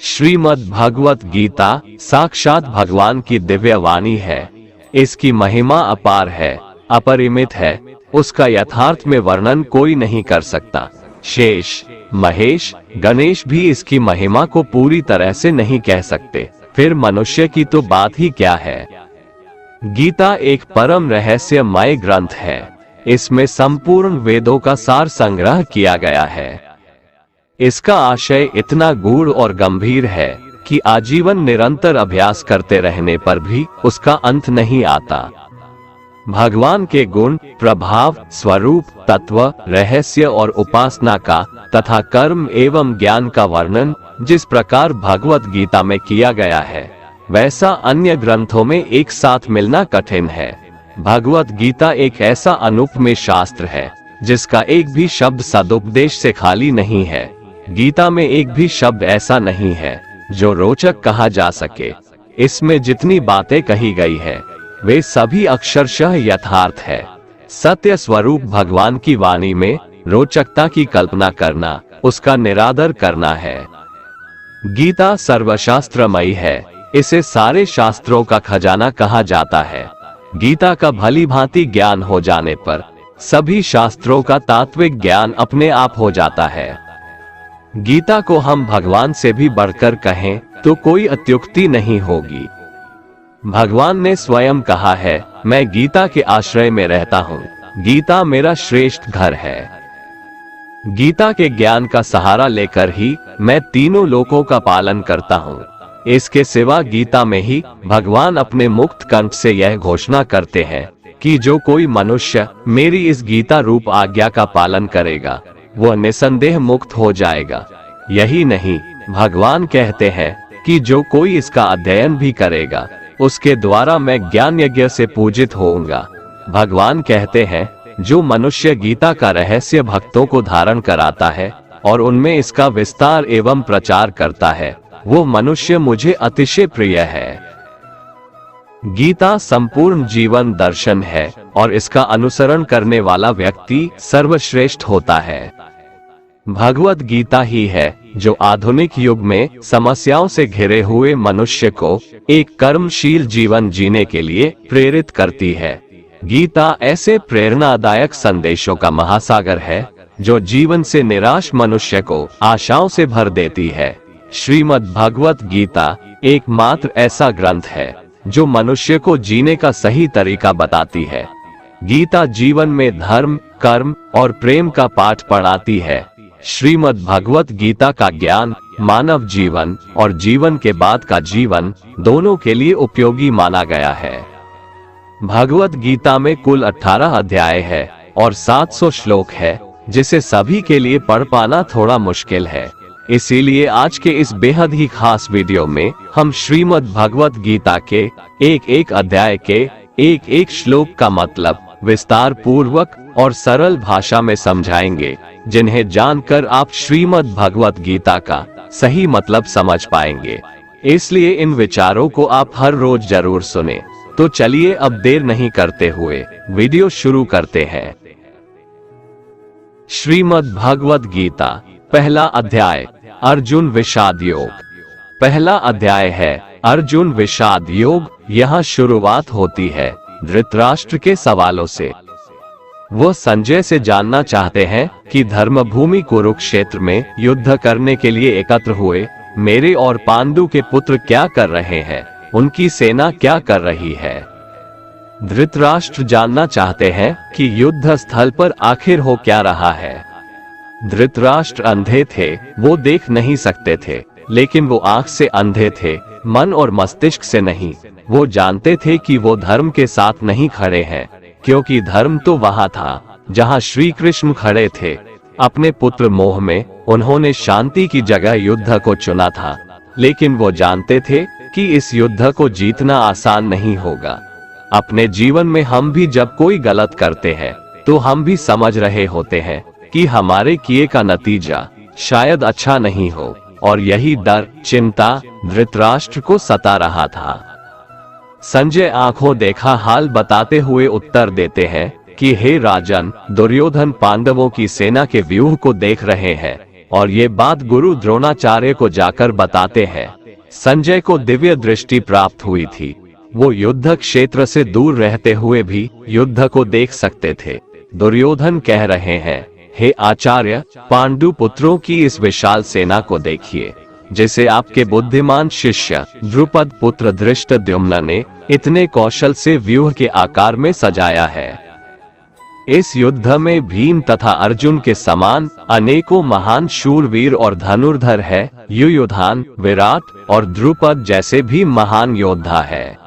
श्रीमद् भगवत गीता साक्षात भगवान की दिव्य वाणी है। इसकी महिमा अपार है, अपरिमित है। उसका यथार्थ में वर्णन कोई नहीं कर सकता। शेष, महेश, गणेश भी इसकी महिमा को पूरी तरह से नहीं कह सकते, फिर मनुष्य की तो बात ही क्या है। गीता एक परम रहस्यमय ग्रंथ है। इसमें संपूर्ण वेदों का सार संग्रह किया गया है। इसका आशय इतना गूढ़ और गंभीर है कि आजीवन निरंतर अभ्यास करते रहने पर भी उसका अंत नहीं आता। भगवान के गुण, प्रभाव, स्वरूप, तत्व, रहस्य और उपासना का तथा कर्म एवं ज्ञान का वर्णन जिस प्रकार भगवत गीता में किया गया है, वैसा अन्य ग्रंथों में एक साथ मिलना कठिन है। भगवत गीता एक ऐसा अनुपमेय शास्त्र है जिसका एक भी शब्द सदुपदेश से खाली नहीं है। गीता में एक भी शब्द ऐसा नहीं है जो रोचक कहा जा सके। इसमें जितनी बातें कही गई है वे सभी अक्षरशः यथार्थ है। सत्य स्वरूप भगवान की वाणी में रोचकता की कल्पना करना उसका निरादर करना है। गीता सर्वशास्त्रमयी है। इसे सारे शास्त्रों का खजाना कहा जाता है। गीता का भली भांति ज्ञान हो जाने पर सभी शास्त्रों का तात्विक ज्ञान अपने आप हो जाता है। गीता को हम भगवान से भी बढ़कर कहें तो कोई अत्युक्ति नहीं होगी। भगवान ने स्वयं कहा है, मैं गीता के आश्रय में रहता हूँ। गीता मेरा श्रेष्ठ घर है। गीता के ज्ञान का सहारा लेकर ही मैं तीनों लोकों का पालन करता हूँ। इसके सिवा गीता में ही भगवान अपने मुक्त कंठ से यह घोषणा करते हैं कि जो कोई मनुष्य मेरी इस गीता रूप आज्ञा का पालन करेगा वह निसंदेह मुक्त हो जाएगा। यही नहीं, भगवान कहते हैं कि जो कोई इसका अध्ययन भी करेगा उसके द्वारा मैं ज्ञान यज्ञ से पूजित होऊंगा। भगवान कहते हैं, जो मनुष्य गीता का रहस्य भक्तों को धारण कराता है और उनमें इसका विस्तार एवं प्रचार करता है, वो मनुष्य मुझे अतिशय प्रिय है। गीता संपूर्ण जीवन दर्शन है और इसका अनुसरण करने वाला व्यक्ति सर्वश्रेष्ठ होता है। भगवत गीता ही है जो आधुनिक युग में समस्याओं से घिरे हुए मनुष्य को एक कर्मशील जीवन जीने के लिए प्रेरित करती है। गीता ऐसे प्रेरणादायक संदेशों का महासागर है जो जीवन से निराश मनुष्य को आशाओं से भर देती है। श्रीमद् भगवत गीता एकमात्र ऐसा ग्रंथ है जो मनुष्य को जीने का सही तरीका बताती है। गीता जीवन में धर्म, कर्म और प्रेम का पाठ पढ़ाती है। श्रीमद् भगवत गीता का ज्ञान मानव जीवन और जीवन के बाद का जीवन दोनों के लिए उपयोगी माना गया है। भगवत गीता में कुल 18 अध्याय है और 700 श्लोक है, जिसे सभी के लिए पढ़ पाना थोड़ा मुश्किल है। इसीलिए आज के इस बेहद ही खास वीडियो में हम श्रीमद् भगवत गीता के एक एक अध्याय के एक एक श्लोक का मतलब विस्तार पूर्वक और सरल भाषा में समझाएंगे, जिन्हें जानकर आप श्रीमद् भगवत गीता का सही मतलब समझ पाएंगे। इसलिए इन विचारों को आप हर रोज जरूर सुने। तो चलिए अब देर नहीं करते हुए वीडियो शुरू करते हैं। श्रीमद् भगवत गीता पहला अध्याय, अर्जुन विषाद योग। पहला अध्याय है अर्जुन विषाद योग। यहाँ शुरुआत होती है धृतराष्ट्र के सवालों से। वो संजय से जानना चाहते हैं कि धर्मभूमि कुरुक्षेत्र में युद्ध करने के लिए एकत्र हुए मेरे और पांडु के पुत्र क्या कर रहे हैं, उनकी सेना क्या कर रही है। धृतराष्ट्र जानना चाहते हैं कि युद्ध स्थल पर आखिर हो क्या रहा है। धृतराष्ट्र अंधे थे, वो देख नहीं सकते थे, लेकिन वो आंख से अंधे थे, मन और मस्तिष्क से नहीं। वो जानते थे कि वो धर्म के साथ नहीं खड़े हैं, क्योंकि धर्म तो वहां था जहां श्री कृष्ण खड़े थे। अपने पुत्र मोह में उन्होंने शांति की जगह युद्ध को चुना था, लेकिन वो जानते थे कि इस युद्ध को जीतना आसान नहीं होगा। अपने जीवन में हम भी जब कोई गलत करते हैं तो हम भी समझ रहे होते हैं कि हमारे किए का नतीजा शायद अच्छा नहीं हो, और यही डर, चिंता धृतराष्ट्र को सता रहा था। संजय आंखों देखा हाल बताते हुए उत्तर देते हैं कि हे राजन, दुर्योधन पांडवों की सेना के व्यूह को देख रहे हैं और ये बात गुरु द्रोणाचार्य को जाकर बताते हैं। संजय को दिव्य दृष्टि प्राप्त हुई थी। वो युद्ध क्षेत्र से दूर रहते हुए भी युद्ध को देख सकते थे। दुर्योधन कह रहे हैं, हे आचार्य, पांडु पुत्रों की इस विशाल सेना को देखिए, जिसे आपके बुद्धिमान शिष्य द्रुपद पुत्र धृष्टद्युम्न ने इतने कौशल से व्यूह के आकार में सजाया है। इस युद्ध में भीम तथा अर्जुन के समान अनेकों महान शूरवीर और धनुर्धर है। युयुधान, विराट और द्रुपद जैसे भी महान योद्धा है।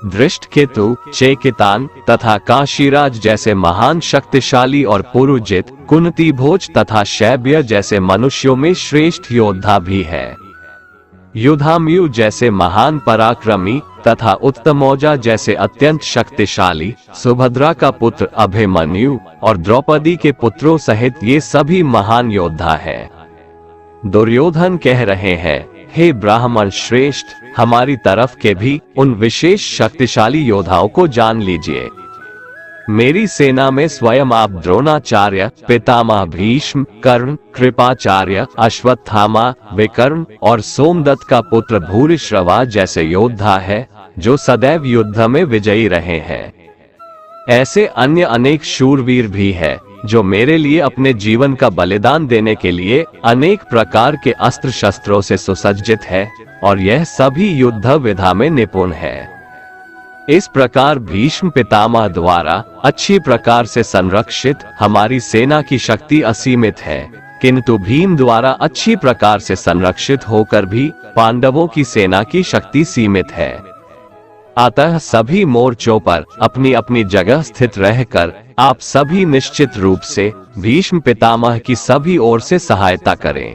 धृष्टकेतु, चेकितान तथा काशीराज जैसे महान शक्तिशाली और पुरुजित, कुंती भोज तथा शैब्य जैसे मनुष्यों में श्रेष्ठ योद्धा भी है। युधामयु जैसे महान पराक्रमी तथा उत्तमौजा जैसे अत्यंत शक्तिशाली, सुभद्रा का पुत्र अभिमन्यु और द्रौपदी के पुत्रों सहित ये सभी महान योद्धा है। दुर्योधन कह रहे हैं, हे ब्राह्मण श्रेष्ठ, हमारी तरफ के भी उन विशेष शक्तिशाली योद्धाओं को जान लीजिए। मेरी सेना में स्वयं आप द्रोणाचार्य, पितामह भीष्म, कर्ण, कृपाचार्य, अश्वत्थामा, विकर्ण और सोमदत्त का पुत्र भूरिश्रवा जैसे योद्धा है, जो सदैव युद्ध में विजयी रहे हैं। ऐसे अन्य अनेक शूरवीर भी है, जो मेरे लिए अपने जीवन का बलिदान देने के लिए अनेक प्रकार के अस्त्र शस्त्रों से सुसज्जित है, और यह सभी युद्ध विधा में निपुण है। इस प्रकार भीष्म पितामह द्वारा अच्छी प्रकार से संरक्षित हमारी सेना की शक्ति असीमित है, किंतु भीम द्वारा अच्छी प्रकार से संरक्षित होकर भी पांडवों की सेना की शक्ति सीमित है। अतः सभी मोर्चों पर अपनी अपनी जगह स्थित रहकर आप सभी निश्चित रूप से भीष्म पितामह की सभी ओर से सहायता करें।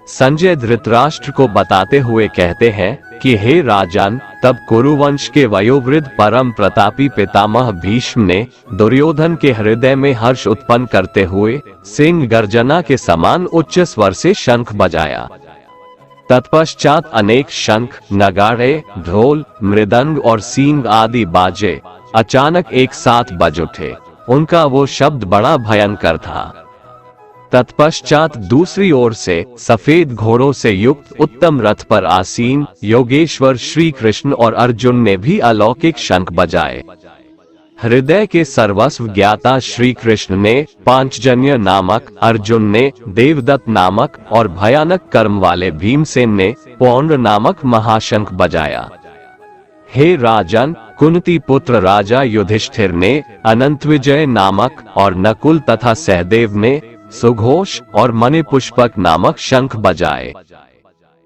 संजय धृतराष्ट्र को बताते हुए कहते हैं कि हे राजन, तब कुरुवंश के वयोवृद्ध परम प्रतापी पितामह भीष्म ने दुर्योधन के हृदय में हर्ष उत्पन्न करते हुए सिंह गर्जना के समान उच्च स्वर से शंख बजाया। तत्पश्चात अनेक शंख, नगाड़े, ढोल, मृदंग और सींग आदि बाजे अचानक एक साथ बज उठे। उनका वो शब्द बड़ा भयंकर था। तत्पश्चात दूसरी ओर से सफेद घोड़ों से युक्त उत्तम रथ पर आसीन योगेश्वर श्री कृष्ण और अर्जुन ने भी अलौकिक शंख बजाए। हृदय के सर्वस्व ज्ञाता श्री कृष्ण ने पांचजन्य नामक, अर्जुन ने देवदत्त नामक और भयानक कर्म वाले भीमसेन ने पौंड्र नामक महाशंख बजाया। हे राजन, कुंती पुत्र राजा युधिष्ठिर ने अनंतविजय नामक और नकुल तथा सहदेव ने सुघोष और मणिपुष्पक नामक शंख बजाए।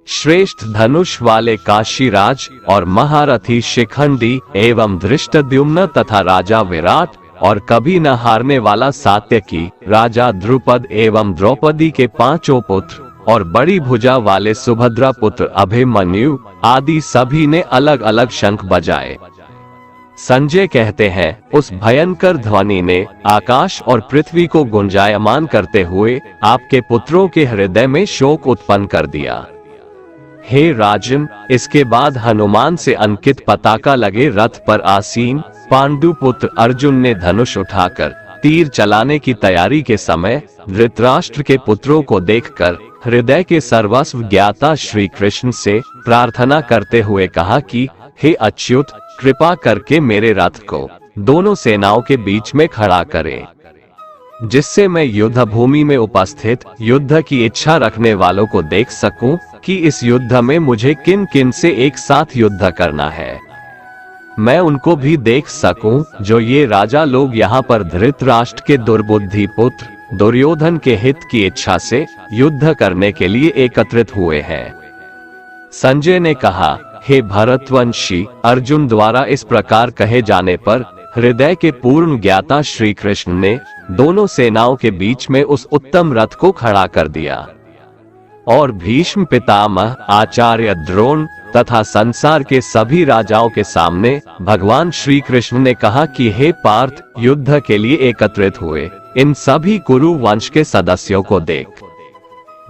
श्रेष्ठ धनुष वाले काशीराज और महारथी शिखंडी एवं धृष्टद्युम्न तथा राजा विराट और कभी न हारने वाला सात्यकी, राजा द्रुपद एवं द्रौपदी के पांचों पुत्र और बड़ी भुजा वाले सुभद्रा पुत्र अभिमन्यु आदि सभी ने अलग अलग शंख बजाए। संजय कहते हैं, उस भयंकर ध्वनि ने आकाश और पृथ्वी को गुंजायमान करते हुए आपके पुत्रों के हृदय में शोक उत्पन्न कर दिया। हे राजन, इसके बाद हनुमान से अंकित पताका लगे रथ पर आसीन पांडु पुत्र अर्जुन ने धनुष उठाकर तीर चलाने की तैयारी के समय धृतराष्ट्र के पुत्रों को देखकर हृदय के सर्वस्व ज्ञाता श्री कृष्ण से प्रार्थना करते हुए कहा कि हे अच्युत, कृपा करके मेरे रथ को दोनों सेनाओं के बीच में खड़ा करें, जिससे मैं युद्ध भूमि में उपस्थित युद्ध की इच्छा रखने वालों को देख सकूं कि इस युद्ध में मुझे किन किन से एक साथ युद्ध करना है। मैं उनको भी देख सकूं जो ये राजा लोग यहाँ पर धृतराष्ट्र के दुर्बुद्धि पुत्र दुर्योधन के हित की इच्छा से युद्ध करने के लिए एकत्रित हुए हैं। संजय ने कहा, हे भरतवंशी, अर्जुन द्वारा इस प्रकार कहे जाने पर हृदय के पूर्ण ज्ञाता श्री कृष्ण ने दोनों सेनाओं के बीच में उस उत्तम रथ को खड़ा कर दिया और भीष्म पितामह, आचार्य द्रोण तथा संसार के सभी राजाओं के सामने भगवान श्री कृष्ण ने कहा कि हे पार्थ, युद्ध के लिए एकत्रित हुए इन सभी कुरु वंश के सदस्यों को देख।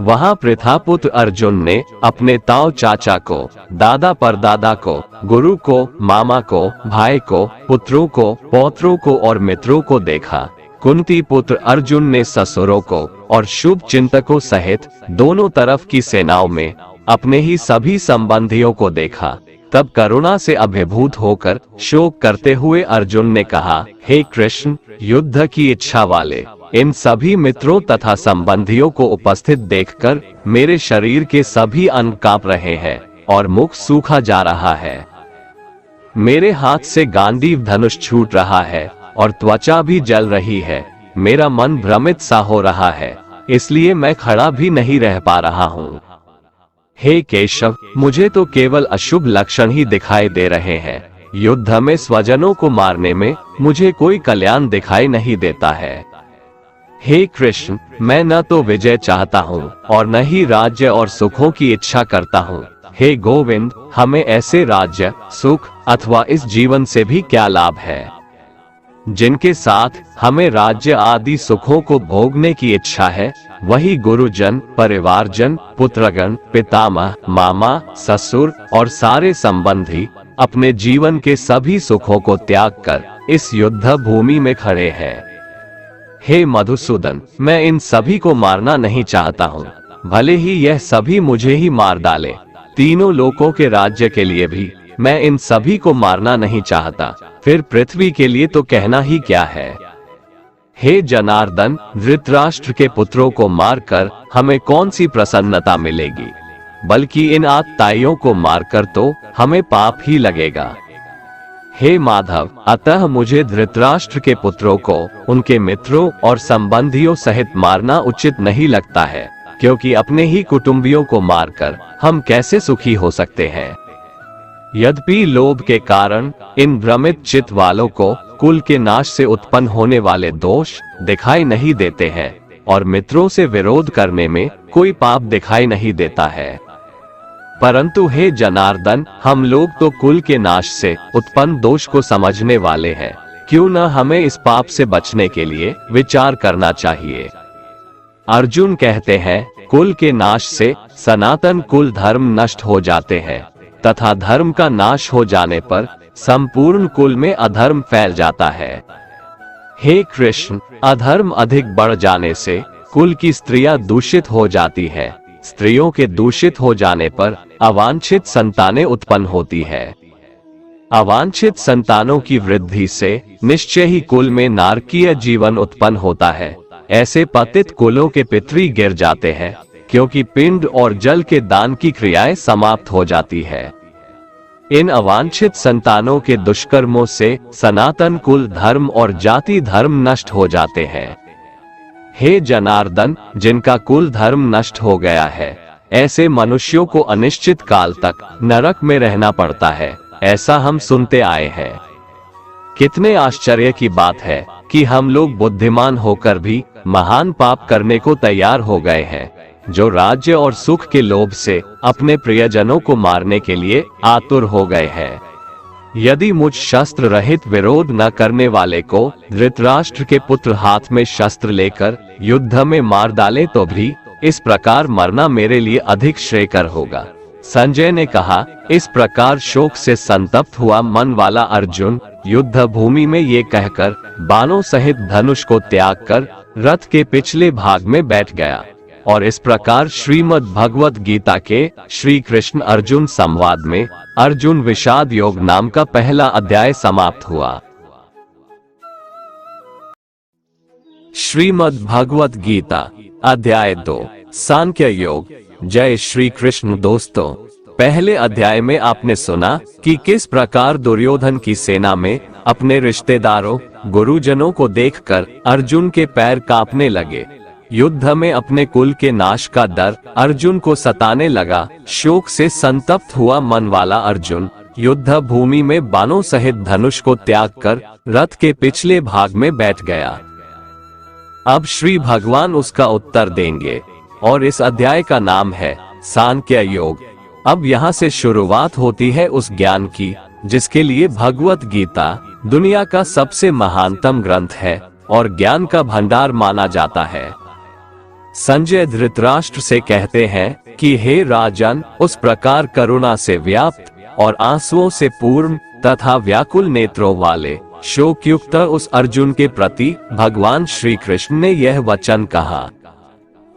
वहां पृथापुत्र अर्जुन ने अपने ताऊ चाचा को, दादा परदादा को, गुरु को, मामा को, भाई को, पुत्रों को, पौत्रों को और मित्रों को देखा। कुंती पुत्र अर्जुन ने ससुरों को और शुभ चिंतकों सहित दोनों तरफ की सेनाओं में अपने ही सभी संबंधियों को देखा। तब करुणा से अभिभूत होकर शोक करते हुए अर्जुन ने कहा, हे कृष्ण, युद्ध की इच्छा वाले इन सभी मित्रों तथा संबंधियों को उपस्थित देखकर मेरे शरीर के सभी अंग कांप रहे हैं और मुख सूखा जा रहा है। मेरे हाथ से गांडीव धनुष छूट रहा है और त्वचा भी जल रही है। मेरा मन भ्रमित सा हो रहा है, इसलिए मैं खड़ा भी नहीं रह पा रहा हूँ। हे केशव, मुझे तो केवल अशुभ लक्षण ही दिखाई दे रहे हैं। युद्ध में स्वजनों को मारने में मुझे कोई कल्याण दिखाई नहीं देता है। हे कृष्ण, मैं न तो विजय चाहता हूँ और न ही राज्य और सुखों की इच्छा करता हूँ। हे गोविंद, हमें ऐसे राज्य, सुख अथवा इस जीवन से भी क्या लाभ है जिनके साथ हमें राज्य आदि सुखों को भोगने की इच्छा है। वही गुरुजन, परिवारजन, पुत्रगण, पितामह, मामा, ससुर और सारे संबंधी अपने जीवन के सभी सुखों को त्याग कर इस युद्ध भूमि में खड़े हैं। हे मधुसूदन, मैं इन सभी को मारना नहीं चाहता हूँ, भले ही यह सभी मुझे ही मार डाले। तीनों लोकों के राज्य के लिए भी मैं इन सभी को मारना नहीं चाहता, फिर पृथ्वी के लिए तो कहना ही क्या है। हे जनार्दन, धृतराष्ट्र के पुत्रों को मारकर हमें कौन सी प्रसन्नता मिलेगी, बल्कि इन आतताइयों को मारकर तो हमें पाप ही लगेगा। हे माधव, अतः मुझे धृतराष्ट्र के पुत्रों को उनके मित्रों और संबंधियों सहित मारना उचित नहीं लगता है, क्योंकि अपने ही कुटुंबियों को मारकर हम कैसे सुखी हो सकते हैं। यद्यपि लोभ के कारण इन भ्रमित चित्त वालों को कुल के नाश से उत्पन्न होने वाले दोष दिखाई नहीं देते हैं और मित्रों से विरोध करने में कोई पाप दिखाई नहीं देता है, परंतु हे जनार्दन, हम लोग तो कुल के नाश से उत्पन्न दोष को समझने वाले हैं। क्यों न हमें इस पाप से बचने के लिए विचार करना चाहिए। अर्जुन कहते हैं, कुल के नाश से सनातन कुल धर्म नष्ट हो जाते हैं तथा धर्म का नाश हो जाने पर संपूर्ण कुल में अधर्म फैल जाता है। हे कृष्ण, अधर्म अधिक बढ़ जाने से कुल की स्त्रियां दूषित हो जाती है। स्त्रियों के दूषित हो जाने पर अवांछित संतानें उत्पन्न होती है। अवांछित संतानों की वृद्धि से निश्चय ही कुल में नारकीय जीवन उत्पन्न होता है। ऐसे पतित कुलों के पितरी गिर जाते हैं, क्योंकि पिंड और जल के दान की क्रियाएं समाप्त हो जाती है। इन अवांछित संतानों के दुष्कर्मों से सनातन कुल धर्म और जाति धर्म नष्ट हो जाते हैं। हे जनार्दन, जिनका कुल धर्म नष्ट हो गया है, ऐसे मनुष्यों को अनिश्चित काल तक नरक में रहना पड़ता है, ऐसा हम सुनते आए हैं। कितने आश्चर्य की बात है कि हम लोग बुद्धिमान होकर भी महान पाप करने को तैयार हो गए हैं, जो राज्य और सुख के लोभ से अपने प्रियजनों को मारने के लिए आतुर हो गए हैं। यदि मुझ शस्त्र रहित विरोध न करने वाले को धृतराष्ट्र के पुत्र हाथ में शस्त्र लेकर युद्ध में मार डाले तो भी इस प्रकार मरना मेरे लिए अधिक श्रेयकर होगा। संजय ने कहा, इस प्रकार शोक से संतप्त हुआ मन वाला अर्जुन युद्ध भूमि में ये कहकर बाणों सहित धनुष को त्याग कर रथ के पिछले भाग में बैठ गया। और इस प्रकार श्रीमद् भगवत गीता के श्री कृष्ण अर्जुन संवाद में अर्जुन विषाद योग नाम का पहला अध्याय समाप्त हुआ। श्रीमद् भगवत गीता अध्याय 2 सांख्य योग। जय श्री कृष्ण। दोस्तों, पहले अध्याय में आपने सुना कि किस प्रकार दुर्योधन की सेना में अपने रिश्तेदारों, गुरुजनों को देखकर अर्जुन के पैर कांपने लगे। युद्ध में अपने कुल के नाश का डर अर्जुन को सताने लगा। शोक से संतप्त हुआ मन वाला अर्जुन युद्ध भूमि में बाणों सहित धनुष को त्याग कर रथ के पिछले भाग में बैठ गया। अब श्री भगवान उसका उत्तर देंगे और इस अध्याय का नाम है सांख्य योग। अब यहाँ से शुरुआत होती है उस ज्ञान की जिसके लिए भगवत गीता दुनिया का सबसे महानतम ग्रंथ है और ज्ञान का भंडार माना जाता है। संजय धृतराष्ट्र से कहते हैं कि हे राजन, उस प्रकार करुणा से व्याप्त और आंसुओं से पूर्ण तथा व्याकुल नेत्रों वाले शोकयुक्त उस अर्जुन के प्रति भगवान श्री कृष्ण ने यह वचन कहा।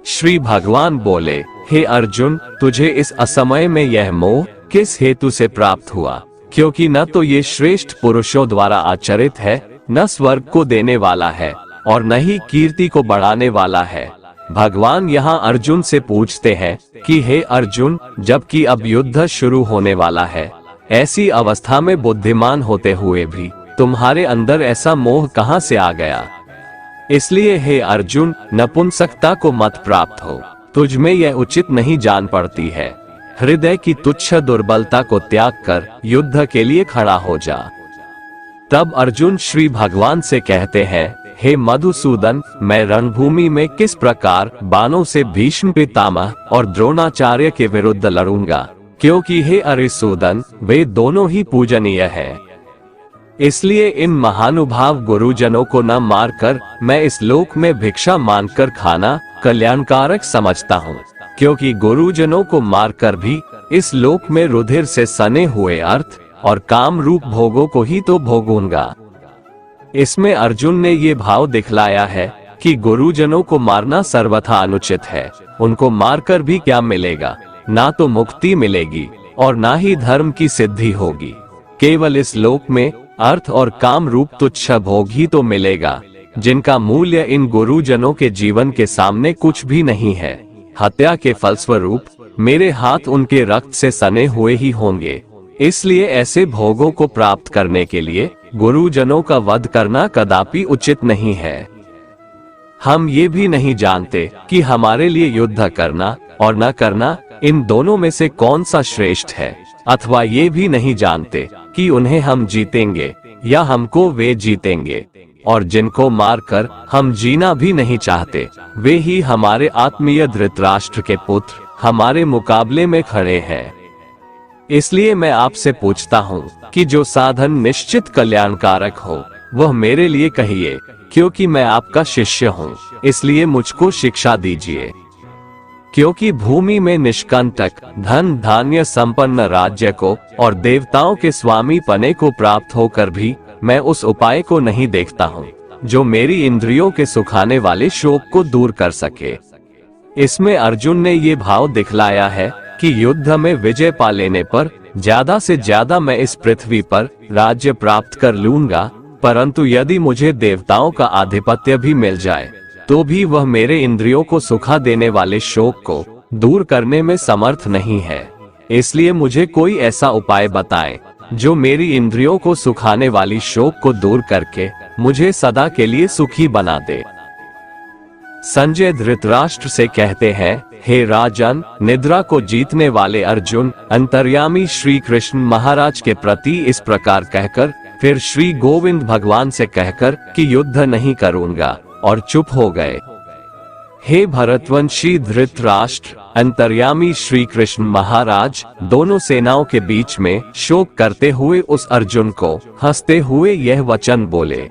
श्री भगवान बोले, हे अर्जुन, तुझे इस असमय में यह मोह किस हेतु से प्राप्त हुआ? क्योंकि न तो ये श्रेष्ठ पुरुषों द्वारा आचरित है, न स्वर्ग को देने वाला है और न ही कीर्ति को बढ़ाने वाला है। भगवान यहाँ अर्जुन से पूछते हैं कि हे अर्जुन, जबकि अब युद्ध शुरू होने वाला है, ऐसी अवस्था में बुद्धिमान होते हुए भी तुम्हारे अंदर ऐसा मोह कहाँ से आ गया? इसलिए हे अर्जुन, नपुंसकता को मत प्राप्त हो, तुझ में यह उचित नहीं जान पड़ती है। हृदय की तुच्छ दुर्बलता को त्याग कर युद्ध के लिए खड़ा हो जा। तब अर्जुन श्री भगवान से कहते हैं, हे मधुसूदन, मैं रणभूमि में किस प्रकार बाणों से भीष्म पितामह और द्रोणाचार्य के विरुद्ध लड़ूंगा, क्योंकि हे अरिसूदन, वे दोनों ही पूजनीय हैं। इसलिए इन महानुभाव गुरुजनों को न मारकर मैं इस लोक में भिक्षा मांगकर खाना कल्याणकारक समझता हूँ, क्योंकि गुरुजनों को मारकर भी इस लोक में रुधिर से सने हुए अर्थ और काम रूप भोगों को ही तो भोगूंगा। इसमें अर्जुन ने ये भाव दिखलाया है कि गुरुजनों को मारना सर्वथा अनुचित है। उनको मारकर भी क्या मिलेगा? ना तो मुक्ति मिलेगी और ना ही धर्म की सिद्धि होगी। केवल इस लोक में अर्थ और काम रूप तुच्छ भोग ही तो मिलेगा, जिनका मूल्य इन गुरुजनों के जीवन के सामने कुछ भी नहीं है। हत्या के फलस्वरूप मेरे हाथ उनके रक्त से सने हुए ही होंगे। इसलिए ऐसे भोगों को प्राप्त करने के लिए गुरुजनों का वध करना कदापि उचित नहीं है। हम ये भी नहीं जानते कि हमारे लिए युद्ध करना और न करना, इन दोनों में से कौन सा श्रेष्ठ है, अथवा ये भी नहीं जानते कि उन्हें हम जीतेंगे या हमको वे जीतेंगे। और जिनको मारकर हम जीना भी नहीं चाहते, वे ही हमारे आत्मीय धृतराष्ट्र के पुत्र हमारे मुकाबले में खड़े हैं। इसलिए मैं आपसे पूछता हूँ कि जो साधन निश्चित कल्याणकारक हो वह मेरे लिए कहिए, क्योंकि मैं आपका शिष्य हूँ। इसलिए मुझको शिक्षा दीजिए, क्योंकि भूमि में निष्कंटक धन धान्य संपन्न राज्य को और देवताओं के स्वामी पने को प्राप्त होकर भी मैं उस उपाय को नहीं देखता हूँ जो मेरी इंद्रियों के सुखाने वाले शोक को दूर कर सके। इसमें अर्जुन ने ये भाव दिखलाया है कि युद्ध में विजय पा लेने पर ज्यादा से ज्यादा मैं इस पृथ्वी पर राज्य प्राप्त कर लूंगा, परंतु यदि मुझे देवताओं का आधिपत्य भी मिल जाए तो भी वह मेरे इंद्रियों को सुखा देने वाले शोक को दूर करने में समर्थ नहीं है। इसलिए मुझे कोई ऐसा उपाय बताएं जो मेरी इंद्रियों को सुखाने वाली शोक को दूर करके मुझे सदा के लिए सुखी बना दे। संजय धृतराष्ट्र से कहते हैं, हे राजन, निद्रा को जीतने वाले अर्जुन अंतर्यामी श्री कृष्ण महाराज के प्रति इस प्रकार कहकर फिर श्री गोविंद भगवान से कहकर कि युद्ध नहीं करूंगा और चुप हो गए। हे भरतवंशी धृतराष्ट्र, अंतर्यामी श्री कृष्ण महाराज दोनों सेनाओं के बीच में शोक करते हुए उस अर्जुन को हंसते हुए यह वचन बोले।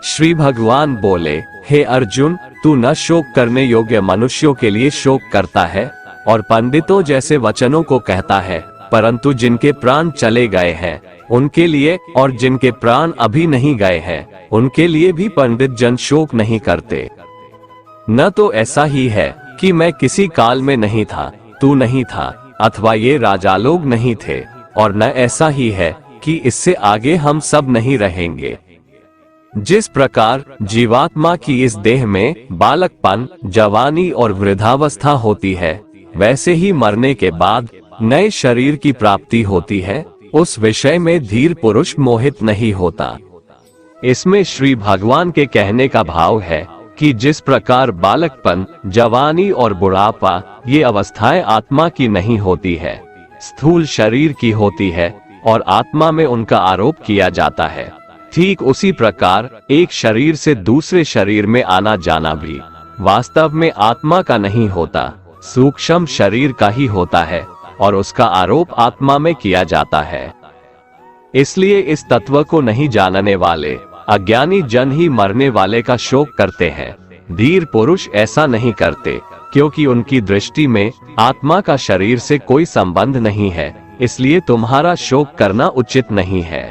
श्री भगवान बोले, हे अर्जुन, तू न शोक करने योग्य मनुष्यों के लिए शोक करता है और पंडितों जैसे वचनों को कहता है, परंतु जिनके प्राण चले गए हैं उनके लिए और जिनके प्राण अभी नहीं गए हैं उनके लिए भी पंडित जन शोक नहीं करते। न तो ऐसा ही है कि मैं किसी काल में नहीं था, तू नहीं था, अथवा ये राजा लोग नहीं थे, और न ऐसा ही है कि इससे आगे हम सब नहीं रहेंगे। जिस प्रकार जीवात्मा की इस देह में बालकपन, जवानी और वृद्धावस्था होती है, वैसे ही मरने के बाद नए शरीर की प्राप्ति होती है। उस विषय में धीर पुरुष मोहित नहीं होता। इसमें श्री भगवान के कहने का भाव है कि जिस प्रकार बालकपन, जवानी और बुढ़ापा ये अवस्थाएं आत्मा की नहीं होती है, स्थूल शरीर की होती है और आत्मा में उनका आरोप किया जाता है, ठीक उसी प्रकार एक शरीर से दूसरे शरीर में आना जाना भी वास्तव में आत्मा का नहीं होता, सूक्ष्म शरीर का ही होता है और उसका आरोप आत्मा में किया जाता है। इसलिए इस तत्व को नहीं जानने वाले अज्ञानी जन ही मरने वाले का शोक करते हैं। धीर पुरुष ऐसा नहीं करते, क्योंकि उनकी दृष्टि में आत्मा का शरीर से कोई संबंध नहीं है, इसलिए तुम्हारा शोक करना उचित नहीं है।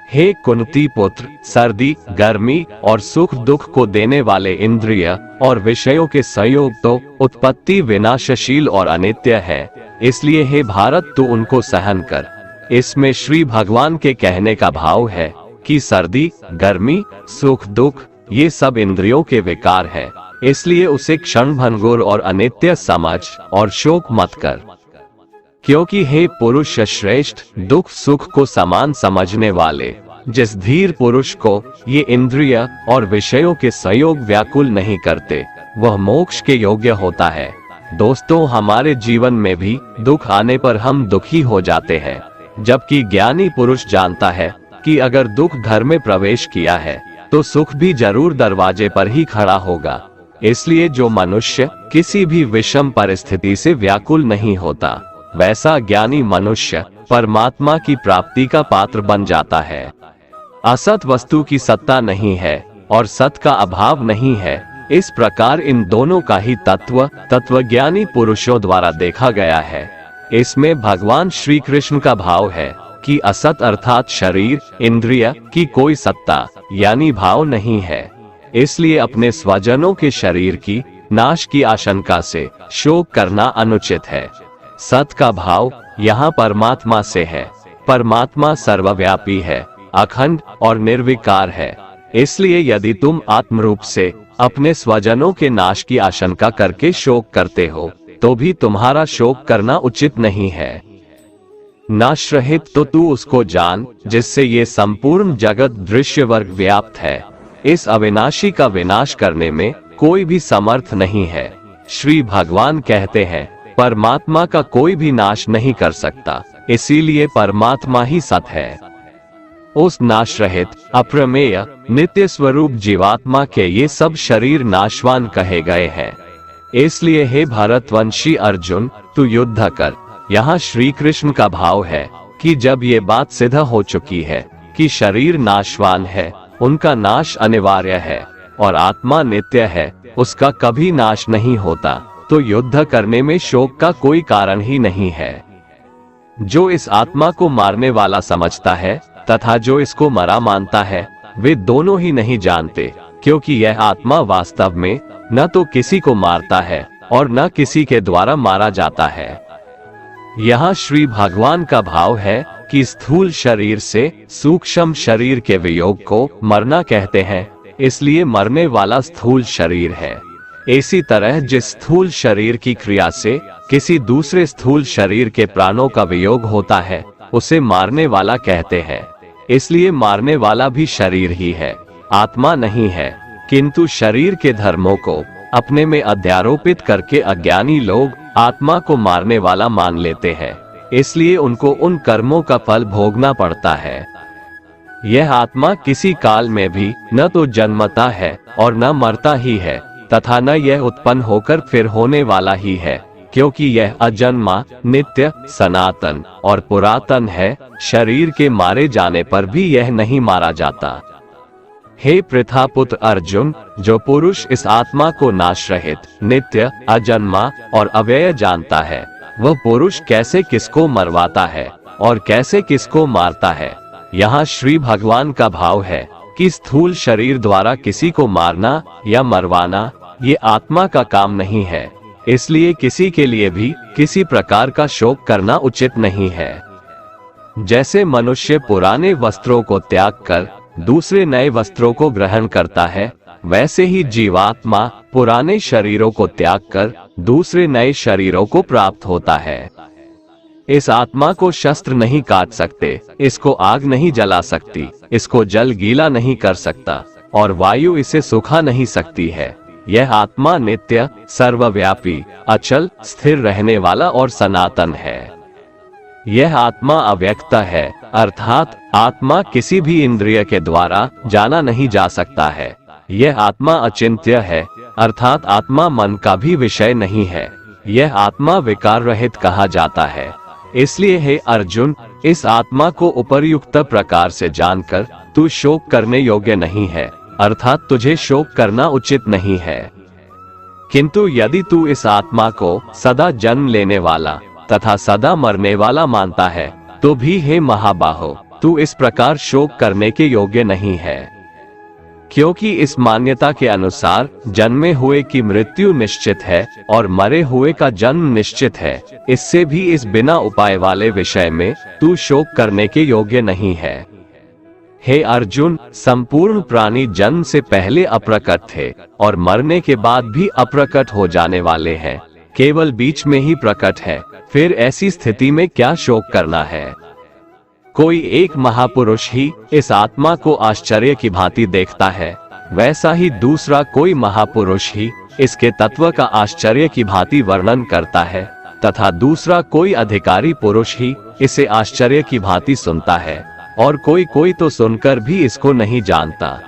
हे कुंती पुत्र, सर्दी, गर्मी और सुख दुख को देने वाले इंद्रिय और विषयों के संयोग तो उत्पत्ति विनाशशील और अनित्य है, इसलिए हे भारत तू उनको सहन कर। इसमें श्री भगवान के कहने का भाव है कि सर्दी, गर्मी, सुख दुख ये सब इंद्रियों के विकार है, इसलिए उसे क्षण भंगुर और अनित्य समझ और शोक मत कर। क्योंकि हे पुरुष श्रेष्ठ, दुख सुख को समान समझने वाले जिस धीर पुरुष को ये इंद्रिय और विषयों के संयोग व्याकुल नहीं करते, वह मोक्ष के योग्य होता है। दोस्तों, हमारे जीवन में भी दुख आने पर हम दुखी हो जाते हैं, जबकि ज्ञानी पुरुष जानता है कि अगर दुख घर में प्रवेश किया है तो सुख भी जरूर दरवाजे पर ही खड़ा होगा। इसलिए जो मनुष्य किसी भी विषम परिस्थिति से व्याकुल नहीं होता, वैसा ज्ञानी मनुष्य परमात्मा की प्राप्ति का पात्र बन जाता है। असत वस्तु की सत्ता नहीं है और सत का अभाव नहीं है, इस प्रकार इन दोनों का ही तत्वज्ञानी पुरुषों द्वारा देखा गया है। इसमें भगवान श्री कृष्ण का भाव है कि असत अर्थात शरीर, इंद्रिय की कोई सत्ता यानी भाव नहीं है, इसलिए अपने स्वजनों के शरीर की नाश की आशंका से शोक करना अनुचित है। सत का भाव यहाँ परमात्मा से है। परमात्मा सर्वव्यापी है, अखंड और निर्विकार है, इसलिए यदि तुम आत्मरूप से अपने स्वजनों के नाश की आशंका करके शोक करते हो तो भी तुम्हारा शोक करना उचित नहीं है। नाश रहित तो तू उसको जान जिससे ये संपूर्ण जगत दृश्य वर्ग व्याप्त है। इस अविनाशी का विनाश करने में कोई भी समर्थ नहीं है। श्री भगवान कहते हैं, परमात्मा का कोई भी नाश नहीं कर सकता, इसीलिए परमात्मा ही सत है। उस नाश रहित अप्रमेय नित्य स्वरूप जीवात्मा के ये सब शरीर नाशवान कहे गए हैं। इसलिए हे भारतवंशी अर्जुन, तू युद्ध कर। यहाँ श्री कृष्ण का भाव है कि जब ये बात सिद्ध हो चुकी है कि शरीर नाशवान है, उनका नाश अनिवार्य है और आत्मा नित्य है, उसका कभी नाश नहीं होता, तो युद्ध करने में शोक का कोई कारण ही नहीं है। जो इस आत्मा को मारने वाला समझता है तथा जो इसको मरा मानता है, वे दोनों ही नहीं जानते, क्योंकि यह आत्मा वास्तव में न तो किसी को मारता है और न किसी के द्वारा मारा जाता है। यहाँ श्री भगवान का भाव है कि स्थूल शरीर से सूक्ष्म शरीर के वियोग को मरना कहते हैं, इसलिए मरने वाला स्थूल शरीर है। इसी तरह जिस स्थूल शरीर की क्रिया से किसी दूसरे स्थूल शरीर के प्राणों का वियोग होता है, उसे मारने वाला कहते हैं। इसलिए मारने वाला भी शरीर ही है, आत्मा नहीं है। किंतु शरीर के धर्मों को अपने में अध्यारोपित करके अज्ञानी लोग आत्मा को मारने वाला मान लेते हैं, इसलिए उनको उन कर्मों का फल भोगना पड़ता है। यह आत्मा किसी काल में भी न तो जन्मता है और न मरता ही है, तथा न यह उत्पन्न होकर फिर होने वाला ही है, क्योंकि यह अजन्मा, नित्य, सनातन और पुरातन है। शरीर के मारे जाने पर भी यह नहीं मारा जाता। हे पृथापुत्र अर्जुन, जो पुरुष इस आत्मा को नाश रहित, नित्य, अजन्मा और अव्यय जानता है, वह पुरुष कैसे किसको मरवाता है और कैसे किसको मारता है। यहाँ श्री भगवान का भाव है कि स्थूल शरीर द्वारा किसी को मारना या मरवाना ये आत्मा का काम नहीं है, इसलिए किसी के लिए भी किसी प्रकार का शोक करना उचित नहीं है। जैसे मनुष्य पुराने वस्त्रों को त्याग कर दूसरे नए वस्त्रों को ग्रहण करता है, वैसे ही जीवात्मा पुराने शरीरों को त्याग कर दूसरे नए शरीरों को प्राप्त होता है। इस आत्मा को शस्त्र नहीं काट सकते, इसको आग नहीं जला सकती, इसको जल गीला नहीं कर सकता और वायु इसे सुखा नहीं सकती है। यह आत्मा नित्य, सर्वव्यापी, अचल, स्थिर रहने वाला और सनातन है। यह आत्मा अव्यक्त है, अर्थात आत्मा किसी भी इंद्रिय के द्वारा जाना नहीं जा सकता है। यह आत्मा अचिंत्य है, अर्थात आत्मा मन का भी विषय नहीं है। यह आत्मा विकार रहित कहा जाता है। इसलिए हे अर्जुन, इस आत्मा को उपर्युक्त प्रकार से जानकर तू शोक करने योग्य नहीं है, अर्थात तुझे शोक करना उचित नहीं है। किंतु यदि तू इस आत्मा को सदा जन्म लेने वाला तथा सदा मरने वाला मानता है, तो भी हे महाबाहो, तू इस प्रकार शोक करने के योग्य नहीं है, क्योंकि इस मान्यता के अनुसार जन्मे हुए की मृत्यु निश्चित है और मरे हुए का जन्म निश्चित है। इससे भी इस बिना उपाय वाले विषय में तू शोक करने के योग्य नहीं है। हे अर्जुन, संपूर्ण प्राणी जन्म से पहले अप्रकट थे और मरने के बाद भी अप्रकट हो जाने वाले हैं, केवल बीच में ही प्रकट है। फिर ऐसी स्थिति में क्या शोक करना है? कोई एक महापुरुष ही इस आत्मा को आश्चर्य की भांति देखता है, वैसा ही दूसरा कोई महापुरुष ही इसके तत्व का आश्चर्य की भांति वर्णन करता है, तथा दूसरा कोई अधिकारी पुरुष ही इसे आश्चर्य की भांति सुनता है, और कोई कोई तो सुनकर भी इसको नहीं जानता।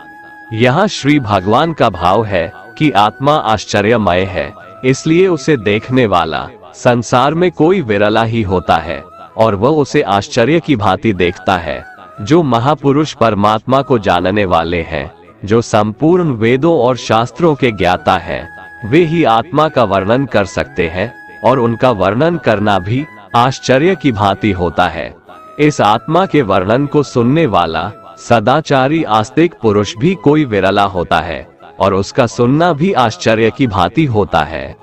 यहाँ श्री भगवान का भाव है कि आत्मा आश्चर्यमय है, इसलिए उसे देखने वाला संसार में कोई विरला ही होता है और वह उसे आश्चर्य की भांति देखता है। जो महापुरुष परमात्मा को जानने वाले हैं, जो संपूर्ण वेदों और शास्त्रों के ज्ञाता हैं, वे ही आत्मा का वर्णन कर सकते हैं और उनका वर्णन करना भी आश्चर्य की भांति होता है। इस आत्मा के वर्णन को सुनने वाला सदाचारी आस्तिक पुरुष भी कोई विरला होता है और उसका सुनना भी आश्चर्य की भांति होता है।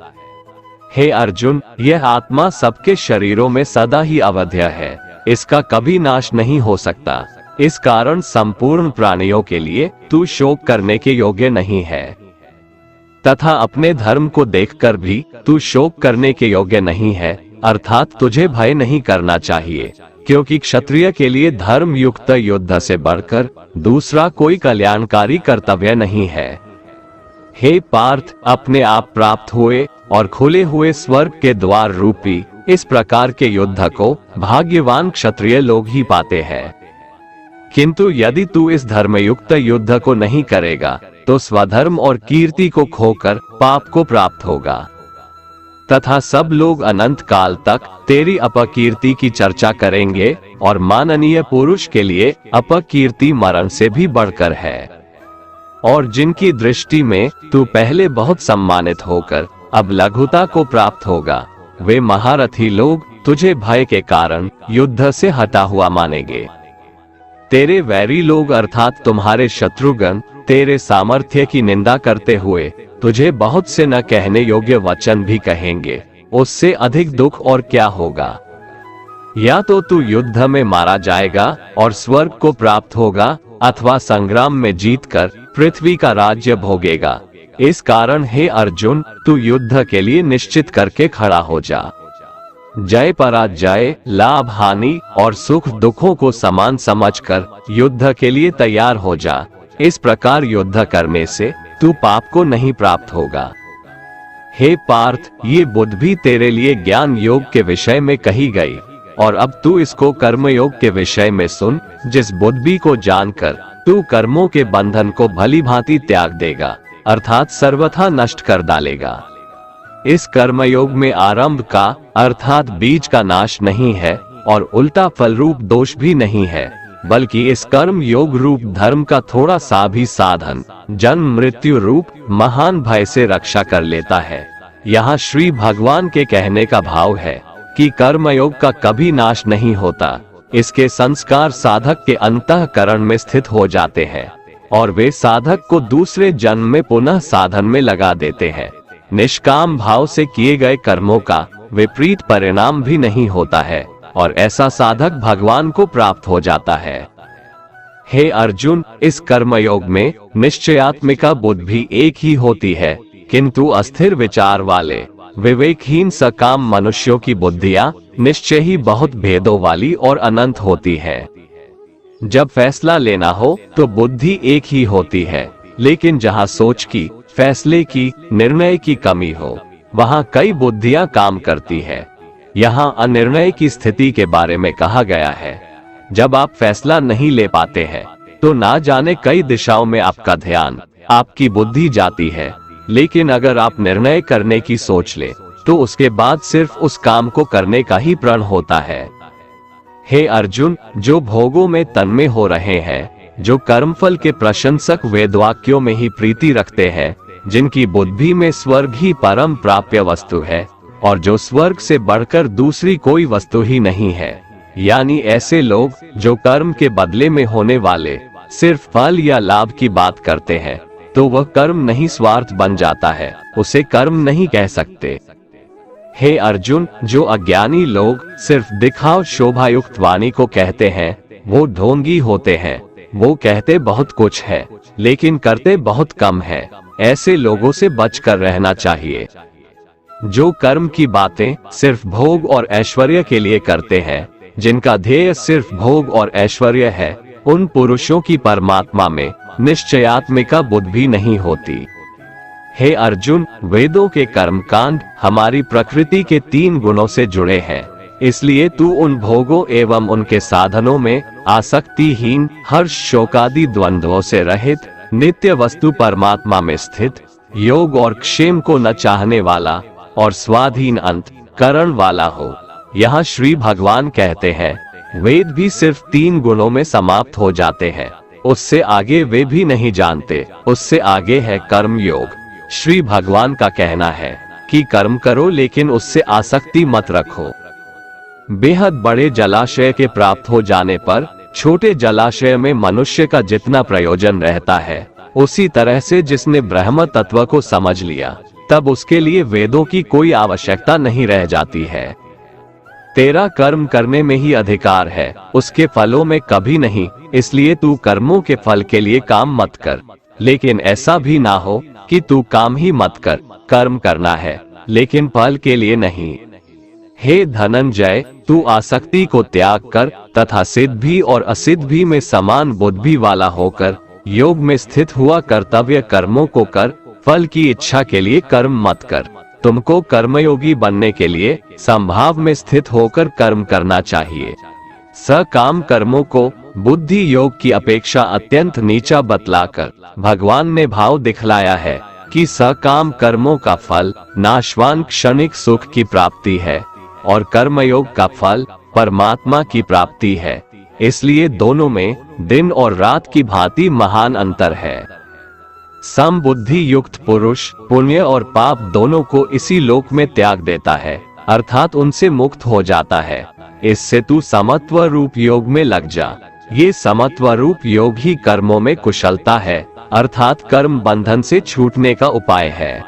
हे अर्जुन, यह आत्मा सबके शरीरों में सदा ही अवध्य है, इसका कभी नाश नहीं हो सकता। इस कारण संपूर्ण प्राणियों के लिए तू शोक करने के योग्य नहीं है, तथा अपने धर्म को देखकर भी तू शोक करने के योग्य नहीं है, अर्थात तुझे भय नहीं करना चाहिए, क्योंकि क्षत्रिय के लिए धर्म युक्त युद्ध से बढ़कर दूसरा कोई कल्याणकारी कर्तव्य नहीं है। हे पार्थ, अपने आप प्राप्त हुए और खुले हुए स्वर्ग के द्वार रूपी इस प्रकार के युद्ध को भाग्यवान क्षत्रिय लोग ही पाते हैं। किंतु यदि तू इस धर्मयुक्त युद्ध को नहीं करेगा तो स्वधर्म और कीर्ति को खोकर पाप को प्राप्त होगा, तथा सब लोग अनंत काल तक तेरी अपकीर्ति की चर्चा करेंगे, और माननीय पुरुष के लिए अपकीर्ति मरण से भी बढ़कर है। और जिनकी दृष्टि में तू पहले बहुत सम्मानित होकर अब लघुता को प्राप्त होगा, वे महारथी लोग तुझे भय के कारण युद्ध से हटा हुआ मानेंगे। तेरे वैरी लोग अर्थात तुम्हारे शत्रुगण तेरे सामर्थ्य की निंदा करते हुए तुझे बहुत से न कहने योग्य वचन भी कहेंगे। उससे अधिक दुख और क्या होगा? या तो तू युद्ध में मारा जाएगा और स्वर्ग को प्राप्त होगा, अथवा संग्राम में जीतकर पृथ्वी का राज्य भोगेगा। इस कारण हे अर्जुन, तू युद्ध के लिए निश्चित करके खड़ा हो जा। जय पराजय, लाभ हानि और सुख दुखों को समान समझकर युद्ध के लिए तैयार हो जा। इस प्रकार युद्ध करने से तू पाप को नहीं प्राप्त होगा। हे पार्थ, ये बुद्धि भी तेरे लिए ज्ञान योग के विषय में कही गई, और अब तू इसको कर्म योग के विषय में सुन। जिस बुद्धि को जानकर तू कर्मों के बंधन को भली भांति त्याग देगा, अर्थात सर्वथा नष्ट कर डालेगा। इस कर्मयोग में आरंभ का अर्थात बीज का नाश नहीं है और उल्टा फल रूप दोष भी नहीं है, बल्कि इस कर्म योग रूप धर्म का थोड़ा सा भी साधन जन्म मृत्यु रूप महान भय से रक्षा कर लेता है। यहाँ श्री भगवान के कहने का भाव है कि कर्मयोग का कभी नाश नहीं होता। इसके संस्कार साधक के अंतःकरण में स्थित हो जाते हैं और वे साधक को दूसरे जन्म में पुनः साधन में लगा देते हैं। निष्काम भाव से किए गए कर्मों का विपरीत परिणाम भी नहीं होता है और ऐसा साधक भगवान को प्राप्त हो जाता है। हे अर्जुन, इस कर्मयोग में निश्चयात्मिका बुद्धि भी एक ही होती है, किंतु अस्थिर विचार वाले विवेकहीन सकाम मनुष्यों की बुद्धियां निश्चय ही बहुत भेदों वाली और अनंत होती है। जब फैसला लेना हो तो बुद्धि एक ही होती है, लेकिन जहाँ सोच की, फैसले की, निर्णय की कमी हो, वहाँ कई बुद्धियां काम करती है। यहाँ अनिर्णय की स्थिति के बारे में कहा गया है। जब आप फैसला नहीं ले पाते हैं तो ना जाने कई दिशाओं में आपका ध्यान, आपकी बुद्धि जाती है, लेकिन अगर आप निर्णय करने की सोच ले तो उसके बाद सिर्फ उस काम को करने का ही प्रण होता है। हे अर्जुन, जो भोगों में तन्मय हो रहे हैं, जो कर्मफल के प्रशंसक वेदवाक्यों में ही प्रीति रखते हैं, जिनकी बुद्धि में स्वर्ग ही परम प्राप्य वस्तु है और जो स्वर्ग से बढ़कर दूसरी कोई वस्तु ही नहीं है, यानी ऐसे लोग जो कर्म के बदले में होने वाले सिर्फ फल या लाभ की बात करते हैं, तो वह कर्म नहीं स्वार्थ बन जाता है, उसे कर्म नहीं कह सकते। हे अर्जुन, जो अज्ञानी लोग सिर्फ दिखाव शोभायुक्त वाणी को कहते हैं, वो ढोंगी होते हैं। वो कहते बहुत कुछ है लेकिन करते बहुत कम है। ऐसे लोगों से बचकर रहना चाहिए। जो कर्म की बातें सिर्फ भोग और ऐश्वर्य के लिए करते हैं, जिनका ध्येय सिर्फ भोग और ऐश्वर्य है, उन पुरुषों की परमात्मा में निश्चयात्मिका बुद्धि नहीं होती। हे अर्जुन, वेदों के कर्मकांड हमारी प्रकृति के 3 गुणों से जुड़े हैं, इसलिए तू उन भोगों एवं उनके साधनों में आसक्तिहीन, हर्ष शोकादि द्वंद्वों से रहित, नित्य वस्तु परमात्मा में स्थित, योग और क्षेम को न चाहने वाला और स्वाधीन अंत करण वाला हो। यहाँ श्री भगवान कहते हैं, वेद भी सिर्फ 3 गुणों में समाप्त हो जाते हैं, उससे आगे वे भी नहीं जानते। उससे आगे है कर्म योग। श्री भगवान का कहना है कि कर्म करो लेकिन उससे आसक्ति मत रखो। बेहद बड़े जलाशय के प्राप्त हो जाने पर छोटे जलाशय में मनुष्य का जितना प्रयोजन रहता है, उसी तरह से जिसने ब्रह्म तत्व को समझ लिया, तब उसके लिए वेदों की कोई आवश्यकता नहीं रह जाती है। तेरा कर्म करने में ही अधिकार है, उसके फलों में कभी नहीं। इसलिए तू कर्मों के फल के लिए काम मत कर, लेकिन ऐसा भी ना हो कि तू काम ही मत कर। कर्म करना है लेकिन फल के लिए नहीं। हे धनंजय, तू आसक्ति को त्याग कर तथा सिद्धि और असिद्धि में समान बुद्धि वाला होकर योग में स्थित हुआ कर्तव्य कर्मों को कर। फल की इच्छा के लिए कर्म मत कर। तुमको कर्मयोगी बनने के लिए संभाव में स्थित होकर कर्म करना चाहिए। सकाम कर्मों को बुद्धि योग की अपेक्षा अत्यंत नीचा बतलाकर भगवान ने भाव दिखलाया है कि सकाम कर्मों का फल नाशवान क्षणिक सुख की प्राप्ति है और कर्मयोग का फल परमात्मा की प्राप्ति है। इसलिए दोनों में दिन और रात की भांति महान अंतर है। समबुद्धि युक्त पुरुष पुण्य और पाप दोनों को इसी लोक में त्याग देता है, अर्थात उनसे मुक्त हो जाता है। इससे तू समत्व रूप योग में लग जा। ये समत्व रूप योग ही कर्मों में कुशलता है, अर्थात कर्म बंधन से छूटने का उपाय है।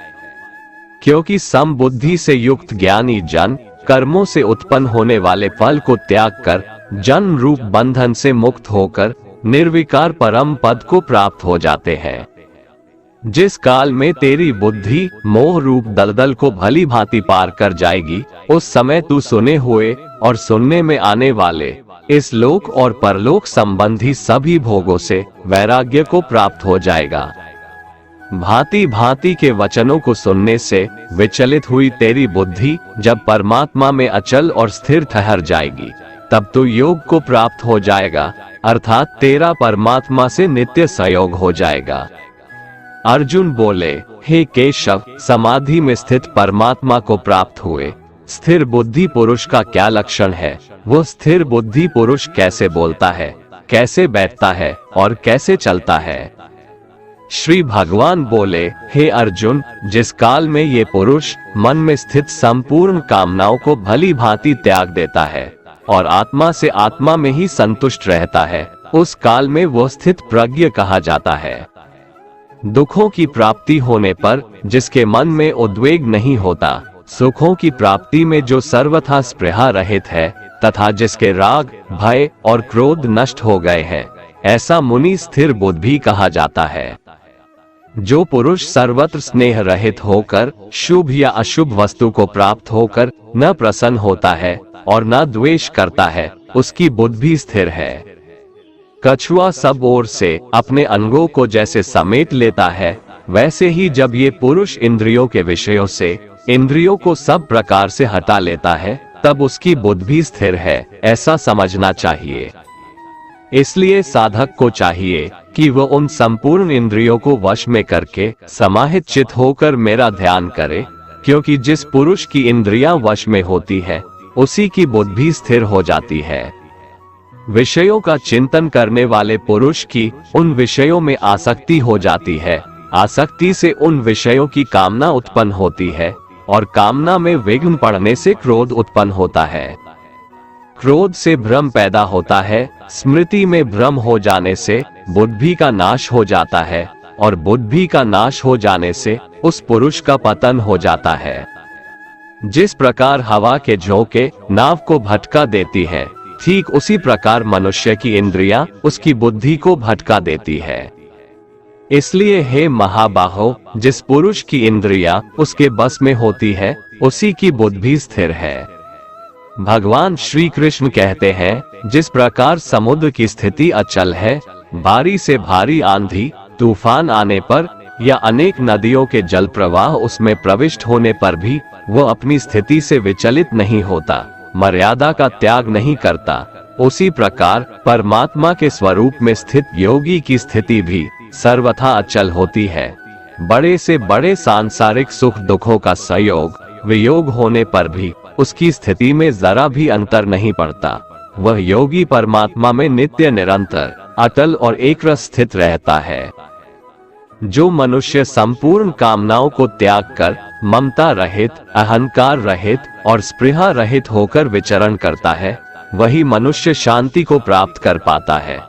क्योंकि समबुद्धि से युक्त ज्ञानी जन कर्मों से उत्पन्न होने वाले फल को त्याग कर जन्म रूप बंधन से मुक्त होकर निर्विकार परम पद को प्राप्त हो जाते हैं। जिस काल में तेरी बुद्धि मोह रूप दलदल को भली भांति पार कर जाएगी, उस समय तू सुने हुए और सुनने में आने वाले इस लोक और परलोक संबंधी सभी भोगों से वैराग्य को प्राप्त हो जाएगा। भांति भांति के वचनों को सुनने से विचलित हुई तेरी बुद्धि जब परमात्मा में अचल और स्थिर ठहर जाएगी, तब तो योग को प्राप्त हो जाएगा, अर्थात तेरा परमात्मा से नित्य सहयोग हो जाएगा। अर्जुन बोले, हे केशव, समाधि में स्थित परमात्मा को प्राप्त हुए स्थिर बुद्धि पुरुष का क्या लक्षण है? वो स्थिर बुद्धि पुरुष कैसे बोलता है, कैसे बैठता है और कैसे चलता है? श्री भगवान बोले, हे अर्जुन, जिस काल में ये पुरुष मन में स्थित संपूर्ण कामनाओं को भली भांति त्याग देता है और आत्मा से आत्मा में ही संतुष्ट रहता है, उस काल में वो स्थित प्रज्ञ कहा जाता है। दुखों की प्राप्ति होने पर जिसके मन में उद्वेग नहीं होता, सुखों की प्राप्ति में जो सर्वथा स्पृहा रहित है तथा जिसके राग, भय और क्रोध नष्ट हो गए हैं, ऐसा मुनि स्थिर बुद्धि कहा जाता है। जो पुरुष सर्वत्र स्नेह रहित होकर शुभ या अशुभ वस्तु को प्राप्त होकर न प्रसन्न होता है और न द्वेष करता है, उसकी बुद्धि स्थिर है। कछुआ सब ओर से अपने अंगों को जैसे समेट लेता है, वैसे ही जब ये पुरुष इंद्रियों के विषयों से इंद्रियों को सब प्रकार से हटा लेता है, तब उसकी बुद्धि स्थिर है, ऐसा समझना चाहिए। इसलिए साधक को चाहिए कि वह उन संपूर्ण इंद्रियों को वश में करके समाहित चित होकर मेरा ध्यान करे, क्योंकि जिस पुरुष की इंद्रियां वश में होती है, उसी की बुद्धि स्थिर हो जाती है। विषयों का चिंतन करने वाले पुरुष की उन विषयों में आसक्ति हो जाती है। आसक्ति से उन विषयों की कामना उत्पन्न होती है और कामना में विघ्न पड़ने से क्रोध उत्पन्न होता है। क्रोध से भ्रम पैदा होता है, स्मृति में भ्रम हो जाने से बुद्धि का नाश हो जाता है, और बुद्धि का नाश हो जाने से उस पुरुष का पतन हो जाता है। जिस प्रकार हवा के झोंके नाव को भटका देती है, ठीक उसी प्रकार मनुष्य की इंद्रियां उसकी बुद्धि को भटका देती है। इसलिए हे महाबाहो, जिस पुरुष की इंद्रियां उसके बस में होती है, उसी की बुद्धि स्थिर है। भगवान श्री कृष्ण कहते हैं, जिस प्रकार समुद्र की स्थिति अचल है, भारी से भारी आंधी तूफान आने पर या अनेक नदियों के जल प्रवाह उसमें प्रविष्ट होने पर भी वो अपनी स्थिति से विचलित नहीं होता, मर्यादा का त्याग नहीं करता, उसी प्रकार परमात्मा के स्वरूप में स्थित योगी की स्थिति भी सर्वथा अचल होती है। बड़े से बड़े सांसारिक सुख दुखों का संयोग वियोग होने पर भी उसकी स्थिति में जरा भी अंतर नहीं पड़ता। वह योगी परमात्मा में नित्य निरंतर अटल और एकरस स्थित रहता है। जो मनुष्य संपूर्ण कामनाओं को त्याग कर ममता रहित, अहंकार रहित और स्पृहा रहित होकर विचरण करता है, वही मनुष्य शांति को प्राप्त कर पाता है।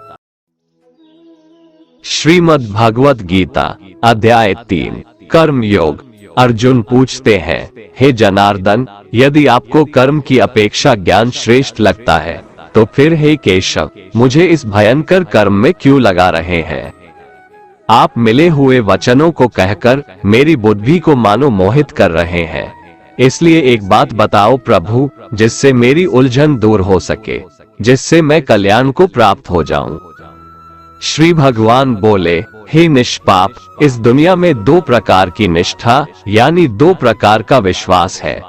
श्रीमद् भगवत गीता अध्याय 3 कर्म योग। अर्जुन पूछते हैं, हे जनार्दन, यदि आपको कर्म की अपेक्षा ज्ञान श्रेष्ठ लगता है, तो फिर हे केशव, मुझे इस भयंकर कर्म में क्यों लगा रहे हैं? आप मिले हुए वचनों को कहकर मेरी बुद्धि को मानो मोहित कर रहे हैं। इसलिए एक बात बताओ प्रभु, जिससे मेरी उलझन दूर हो सके, जिससे मैं कल्याण को प्राप्त हो जाऊं। श्री भगवान बोले, हे निष्पाप, इस दुनिया में दो प्रकार की निष्ठा यानी दो प्रकार का विश्वास है।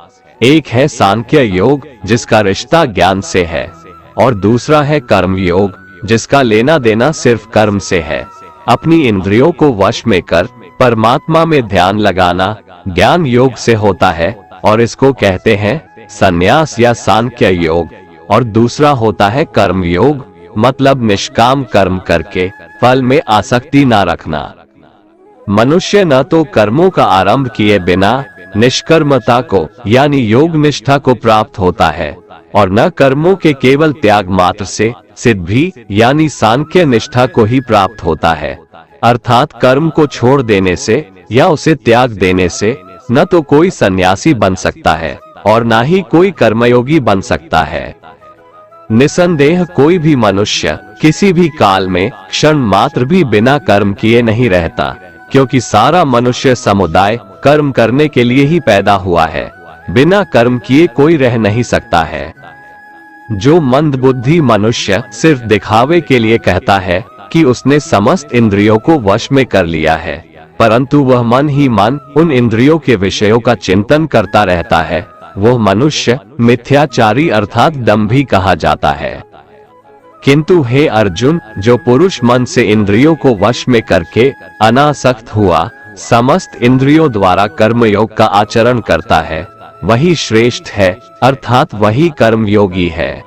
एक है सांख्य योग, जिसका रिश्ता ज्ञान से है, और दूसरा है कर्म योग, जिसका लेना देना सिर्फ कर्म से है। अपनी इंद्रियों को वश में कर परमात्मा में ध्यान लगाना ज्ञान योग से होता है, और इसको कहते हैं संन्यास या सांख्य योग। और दूसरा होता है कर्म योग, मतलब निष्काम कर्म करके फल में आसक्ति ना रखना। मनुष्य न तो कर्मों का आरंभ किए बिना निष्कर्मता को यानी योग निष्ठा को प्राप्त होता है, और न कर्मों के केवल त्याग मात्र से सिद्धि यानी सांख्य निष्ठा को ही प्राप्त होता है। अर्थात कर्म को छोड़ देने से या उसे त्याग देने से न तो कोई सन्यासी बन सकता है और न ही कोई कर्मयोगी बन सकता है। निसंदेह कोई भी मनुष्य किसी भी काल में क्षण मात्र भी बिना कर्म किए नहीं रहता, क्योंकि सारा मनुष्य समुदाय कर्म करने के लिए ही पैदा हुआ है। बिना कर्म किए कोई रह नहीं सकता है। जो मंदबुद्धि मनुष्य सिर्फ दिखावे के लिए कहता है कि उसने समस्त इंद्रियों को वश में कर लिया है, परंतु वह मन ही मन उन इंद्रियों के विषयों का चिंतन करता रहता है, वह मनुष्य मिथ्याचारी अर्थात दंभी कहा जाता है। किंतु हे अर्जुन, जो पुरुष मन से इंद्रियों को वश में करके अनासक्त हुआ समस्त इंद्रियों द्वारा कर्मयोग का आचरण करता है, वही श्रेष्ठ है, अर्थात वही कर्म योगी है।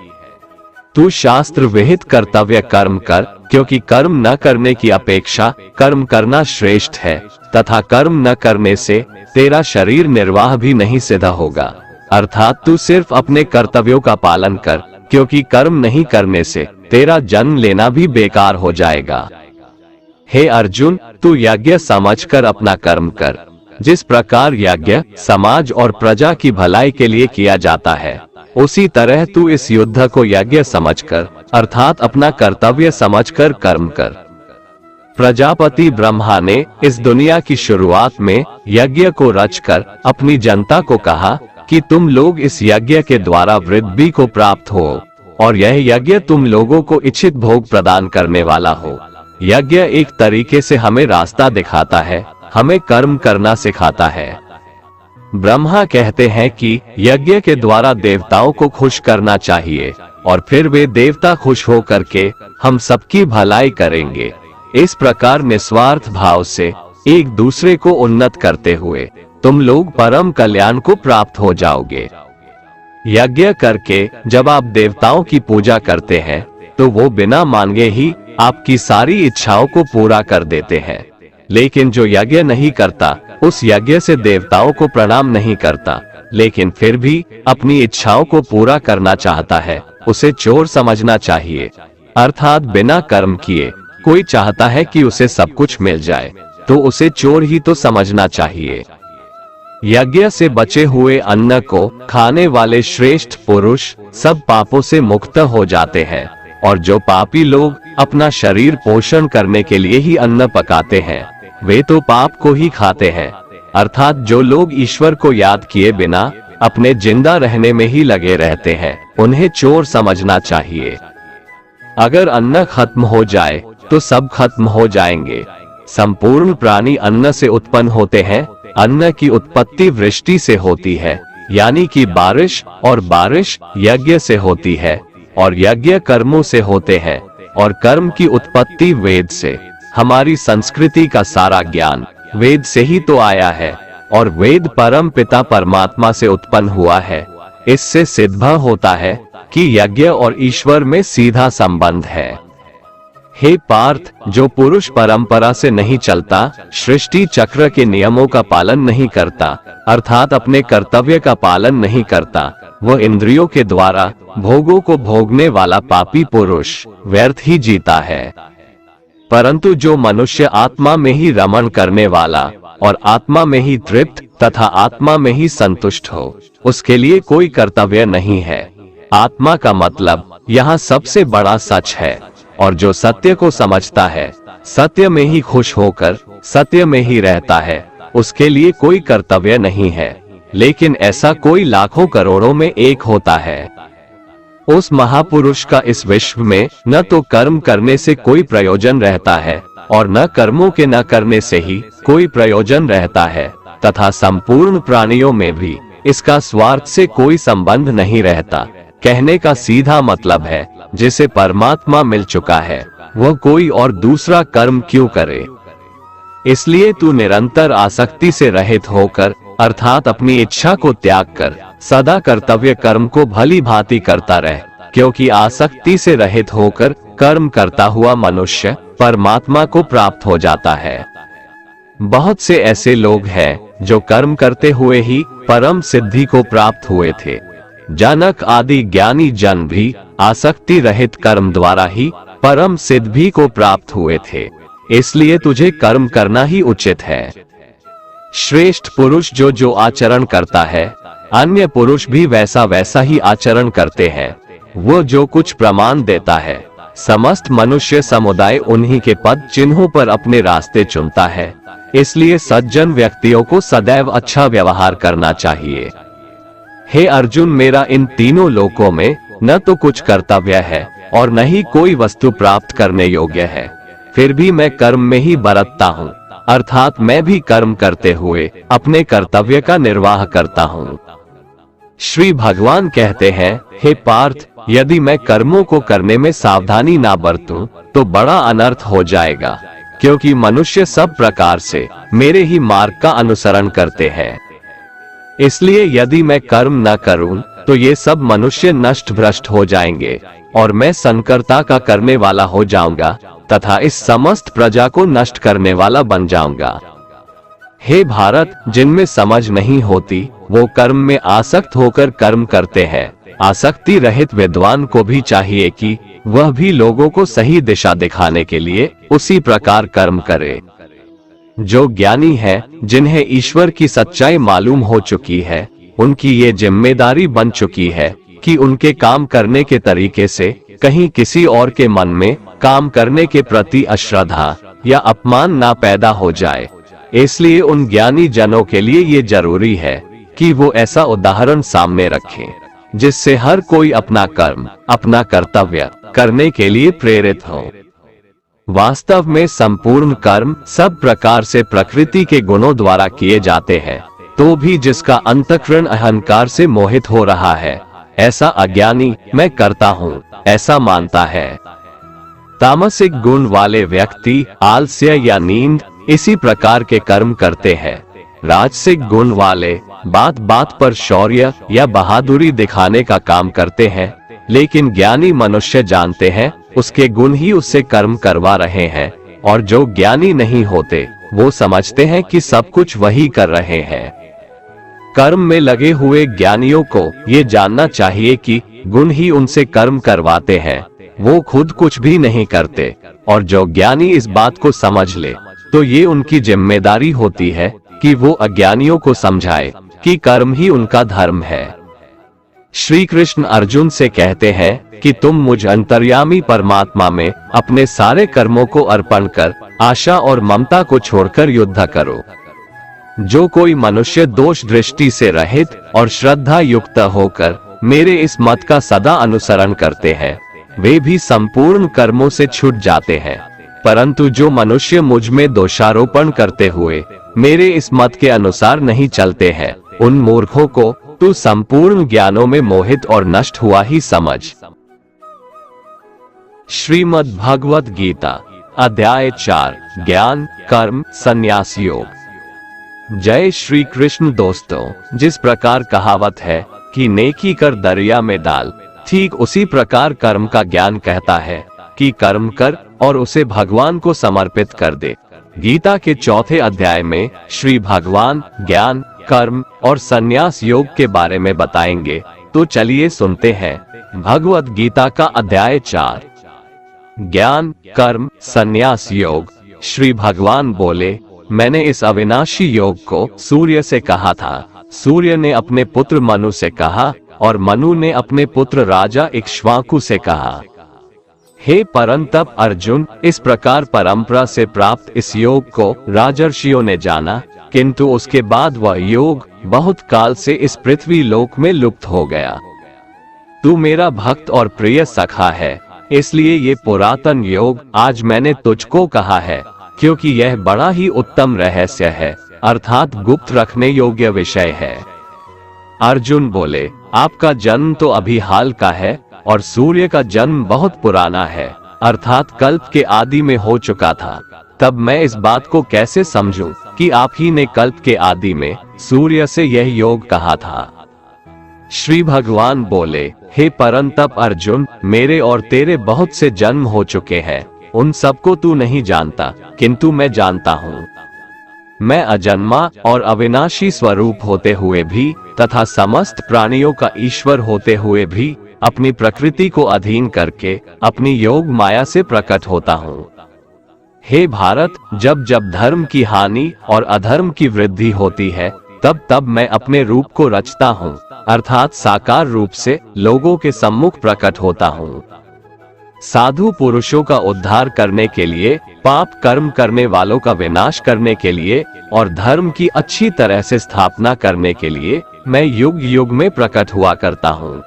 तू शास्त्र विहित कर्तव्य कर्म कर, क्योंकि कर्म न करने की अपेक्षा कर्म करना श्रेष्ठ है, तथा कर्म न करने से तेरा शरीर निर्वाह भी नहीं सिद्ध होगा। अर्थात तू सिर्फ अपने कर्तव्यों का पालन कर, क्योंकि कर्म नहीं करने से तेरा जन्म लेना भी बेकार हो जाएगा। हे अर्जुन, तू यज्ञ समझकर अपना कर्म कर। जिस प्रकार यज्ञ समाज और प्रजा की भलाई के लिए किया जाता है, उसी तरह तू इस युद्ध को यज्ञ समझकर अर्थात अपना कर्तव्य समझकर कर्म कर। प्रजापति ब्रह्मा ने इस दुनिया की शुरुआत में यज्ञ को रचकर अपनी जनता को कहा कि तुम लोग इस यज्ञ के द्वारा वृद्धि को प्राप्त हो, और यह यज्ञ तुम लोगों को इच्छित भोग प्रदान करने वाला हो। यज्ञ एक तरीके से हमें रास्ता दिखाता है, हमें कर्म करना सिखाता है। ब्रह्मा कहते हैं कि यज्ञ के द्वारा देवताओं को खुश करना चाहिए, और फिर वे देवता खुश हो करके हम सबकी भलाई करेंगे। इस प्रकार निस्वार्थ भाव से एक दूसरे को उन्नत करते हुए तुम लोग परम कल्याण को प्राप्त हो जाओगे। यज्ञ करके जब आप देवताओं की पूजा करते हैं, तो वो बिना मांगे ही आपकी सारी इच्छाओं को पूरा कर देते हैं। लेकिन जो यज्ञ नहीं करता उस यज्ञ से देवताओं को प्रणाम नहीं करता, लेकिन फिर भी अपनी इच्छाओं को पूरा करना चाहता है, उसे चोर समझना चाहिए। अर्थात बिना कर्म किए कोई चाहता है कि उसे सब कुछ मिल जाए, तो उसे चोर ही तो समझना चाहिए। यज्ञ से बचे हुए अन्न को खाने वाले श्रेष्ठ पुरुष सब पापों से मुक्त हो जाते हैं, और जो पापी लोग अपना शरीर पोषण करने के लिए ही अन्न पकाते हैं वे तो पाप को ही खाते हैं। अर्थात जो लोग ईश्वर को याद किए बिना अपने जिंदा रहने में ही लगे रहते हैं उन्हें चोर समझना चाहिए। अगर अन्न खत्म हो जाए तो सब खत्म हो जाएंगे। संपूर्ण प्राणी अन्न से उत्पन्न होते हैं। अन्न की उत्पत्ति वृष्टि से होती है, यानी कि बारिश, और बारिश यज्ञ से होती है, और यज्ञ कर्मों से होते हैं, और कर्म की उत्पत्ति वेद से। हमारी संस्कृति का सारा ज्ञान वेद से ही तो आया है, और वेद परम पिता परमात्मा से उत्पन्न हुआ है। इससे सिद्ध होता है कि यज्ञ और ईश्वर में सीधा संबंध है। हे पार्थ, जो पुरुष परंपरा से नहीं चलता, सृष्टि चक्र के नियमों का पालन नहीं करता, अर्थात अपने कर्तव्य का पालन नहीं करता, वह इंद्रियों के द्वारा भोगों को भोगने वाला पापी पुरुष व्यर्थ ही जीता है। परंतु जो मनुष्य आत्मा में ही रमण करने वाला और आत्मा में ही तृप्त तथा आत्मा में ही संतुष्ट हो, उसके लिए कोई कर्तव्य नहीं है। आत्मा का मतलब यहाँ सबसे बड़ा सच है, और जो सत्य को समझता है, सत्य में ही खुश होकर सत्य में ही रहता है, उसके लिए कोई कर्तव्य नहीं है। लेकिन ऐसा कोई लाखों करोड़ों में एक होता है। उस महापुरुष का इस विश्व में न तो कर्म करने से कोई प्रयोजन रहता है, और न कर्मों के न करने से ही कोई प्रयोजन रहता है, तथा संपूर्ण प्राणियों में भी इसका स्वार्थ से कोई संबंध नहीं रहता। कहने का सीधा मतलब है, जिसे परमात्मा मिल चुका है वह कोई और दूसरा कर्म क्यों करे। इसलिए तू निरंतर आसक्ति से रहित होकर, अर्थात अपनी इच्छा को त्याग कर सदा कर्तव्य कर्म को भली भांति करता रहे, क्योंकि आसक्ति से रहित होकर कर्म करता हुआ मनुष्य परमात्मा को प्राप्त हो जाता है। बहुत से ऐसे लोग हैं जो कर्म करते हुए ही परम सिद्धि को प्राप्त हुए थे। जनक आदि ज्ञानी जन भी आसक्ति रहित कर्म द्वारा ही परम सिद्धि को प्राप्त हुए थे। इसलिए तुझे कर्म करना ही उचित है। श्रेष्ठ पुरुष जो जो आचरण करता है, अन्य पुरुष भी वैसा वैसा ही आचरण करते हैं। वो जो कुछ प्रमाण देता है, समस्त मनुष्य समुदाय उन्हीं के पद चिन्हों पर अपने रास्ते चुनता है। इसलिए सज्जन व्यक्तियों को सदैव अच्छा व्यवहार करना चाहिए। हे अर्जुन, मेरा इन तीनों लोकों में न तो कुछ कर्तव्य है और न ही कोई वस्तु प्राप्त करने योग्य है, फिर भी मैं कर्म में ही बरतता हूँ, अर्थात मैं भी कर्म करते हुए अपने कर्तव्य का निर्वाह करता हूँ। श्री भगवान कहते हैं, हे पार्थ, यदि मैं कर्मों को करने में सावधानी ना बरतूं तो बड़ा अनर्थ हो जाएगा, क्योंकि मनुष्य सब प्रकार से मेरे ही मार्ग का अनुसरण करते हैं। इसलिए यदि मैं कर्म न करूं तो ये सब मनुष्य नष्ट भ्रष्ट हो जाएंगे और मैं संकर्ता का करने वाला हो जाऊंगा तथा इस समस्त प्रजा को नष्ट करने वाला बन जाऊंगा। हे भारत, जिनमें समझ नहीं होती वो कर्म में आसक्त होकर कर्म करते हैं। आसक्ति रहित विद्वान को भी चाहिए कि वह भी लोगों को सही दिशा दिखाने के लिए उसी प्रकार कर्म करे। जो ज्ञानी है, जिन्हें ईश्वर की सच्चाई मालूम हो चुकी है, उनकी ये जिम्मेदारी बन चुकी है कि उनके काम करने के तरीके से कहीं किसी और के मन में काम करने के प्रति अश्रद्धा या अपमान ना पैदा हो जाए। इसलिए उन ज्ञानी जनों के लिए ये जरूरी है कि वो ऐसा उदाहरण सामने रखें जिससे हर कोई अपना कर्म, अपना कर्तव्य करने के लिए प्रेरित हो। वास्तव में संपूर्ण कर्म सब प्रकार से प्रकृति के गुणों द्वारा किए जाते हैं, तो भी जिसका अंतःकरण अहंकार से मोहित हो रहा है, ऐसा अज्ञानी मैं करता हूँ ऐसा मानता है। तामसिक गुण वाले व्यक्ति आलस्य या नींद इसी प्रकार के कर्म करते हैं। राजसिक गुण वाले बात बात पर शौर्य या बहादुरी दिखाने का काम करते हैं, लेकिन ज्ञानी मनुष्य जानते हैं उसके गुण ही उससे कर्म करवा रहे हैं, और जो ज्ञानी नहीं होते वो समझते हैं कि सब कुछ वही कर रहे हैं। कर्म में लगे हुए ज्ञानियों को ये जानना चाहिए कि गुण ही उनसे कर्म करवाते हैं, वो खुद कुछ भी नहीं करते। और जो ज्ञानी इस बात को समझ ले तो ये उनकी जिम्मेदारी होती है कि वो अज्ञानियों को समझाए कि कर्म ही उनका धर्म है। श्री कृष्ण अर्जुन से कहते हैं कि तुम मुझ अंतर्यामी परमात्मा में अपने सारे कर्मों को अर्पण कर आशा और ममता को छोड़कर युद्ध करो। जो कोई मनुष्य दोष दृष्टि से रहित और श्रद्धा युक्त होकर मेरे इस मत का सदा अनुसरण करते हैं, वे भी संपूर्ण कर्मों से छूट जाते हैं। परंतु जो मनुष्य मुझ में दोषारोपण करते हुए मेरे इस मत के अनुसार नहीं चलते हैं, उन मूर्खों को तू संपूर्ण ज्ञानों में मोहित और नष्ट हुआ ही समझ। श्रीमद् भगवत गीता अध्याय 4 ज्ञान कर्म संन्यास योग। जय श्री कृष्ण। दोस्तों, जिस प्रकार कहावत है कि नेकी कर दरिया में डाल, ठीक उसी प्रकार कर्म का ज्ञान कहता है कि कर्म कर और उसे भगवान को समर्पित कर दे। गीता के 4थे अध्याय में श्री भगवान ज्ञान कर्म और संन्यास योग के बारे में बताएंगे। तो चलिए सुनते हैं भगवत गीता का अध्याय 4 ज्ञान कर्म संन्यास योग। श्री भगवान बोले, मैंने इस अविनाशी योग को सूर्य से कहा था। सूर्य ने अपने पुत्र मनु से कहा और मनु ने अपने पुत्र राजा इक्ष्वाकु से कहा। हे परंतप अर्जुन, इस प्रकार परंपरा से प्राप्त इस योग को राजर्षियों ने जाना, किंतु उसके बाद वह योग बहुत काल से इस पृथ्वी लोक में लुप्त हो गया। तू मेरा भक्त और प्रिय सखा है, इसलिए ये पुरातन योग आज मैंने तुझको कहा है, क्योंकि यह बड़ा ही उत्तम रहस्य है, अर्थात गुप्त रखने योग्य विषय है। अर्जुन बोले, आपका जन्म तो अभी हाल का है और सूर्य का जन्म बहुत पुराना है, अर्थात कल्प के आदि में हो चुका था। तब मैं इस बात को कैसे समझूं कि आप ही ने कल्प के आदि में सूर्य से यह योग कहा था। श्री भगवान बोले, हे परंतप अर्जुन, मेरे और तेरे बहुत से जन्म हो चुके हैं, उन सबको तू नहीं जानता, किंतु मैं जानता हूँ। मैं अजन्मा और अविनाशी स्वरूप होते हुए भी तथा समस्त प्राणियों का ईश्वर होते हुए भी अपनी प्रकृति को अधीन करके अपनी योग माया से प्रकट होता हूँ। हे भारत, जब जब धर्म की हानि और अधर्म की वृद्धि होती है, तब तब मैं अपने रूप को रचता हूँ, अर्थात साकार रूप से लोगों के सम्मुख प्रकट होता हूँ। साधु पुरुषों का उद्धार करने के लिए, पाप कर्म करने वालों का विनाश करने के लिए और धर्म की अच्छी तरह से स्थापना करने के लिए मैं युग युग में प्रकट हुआ करता हूँ।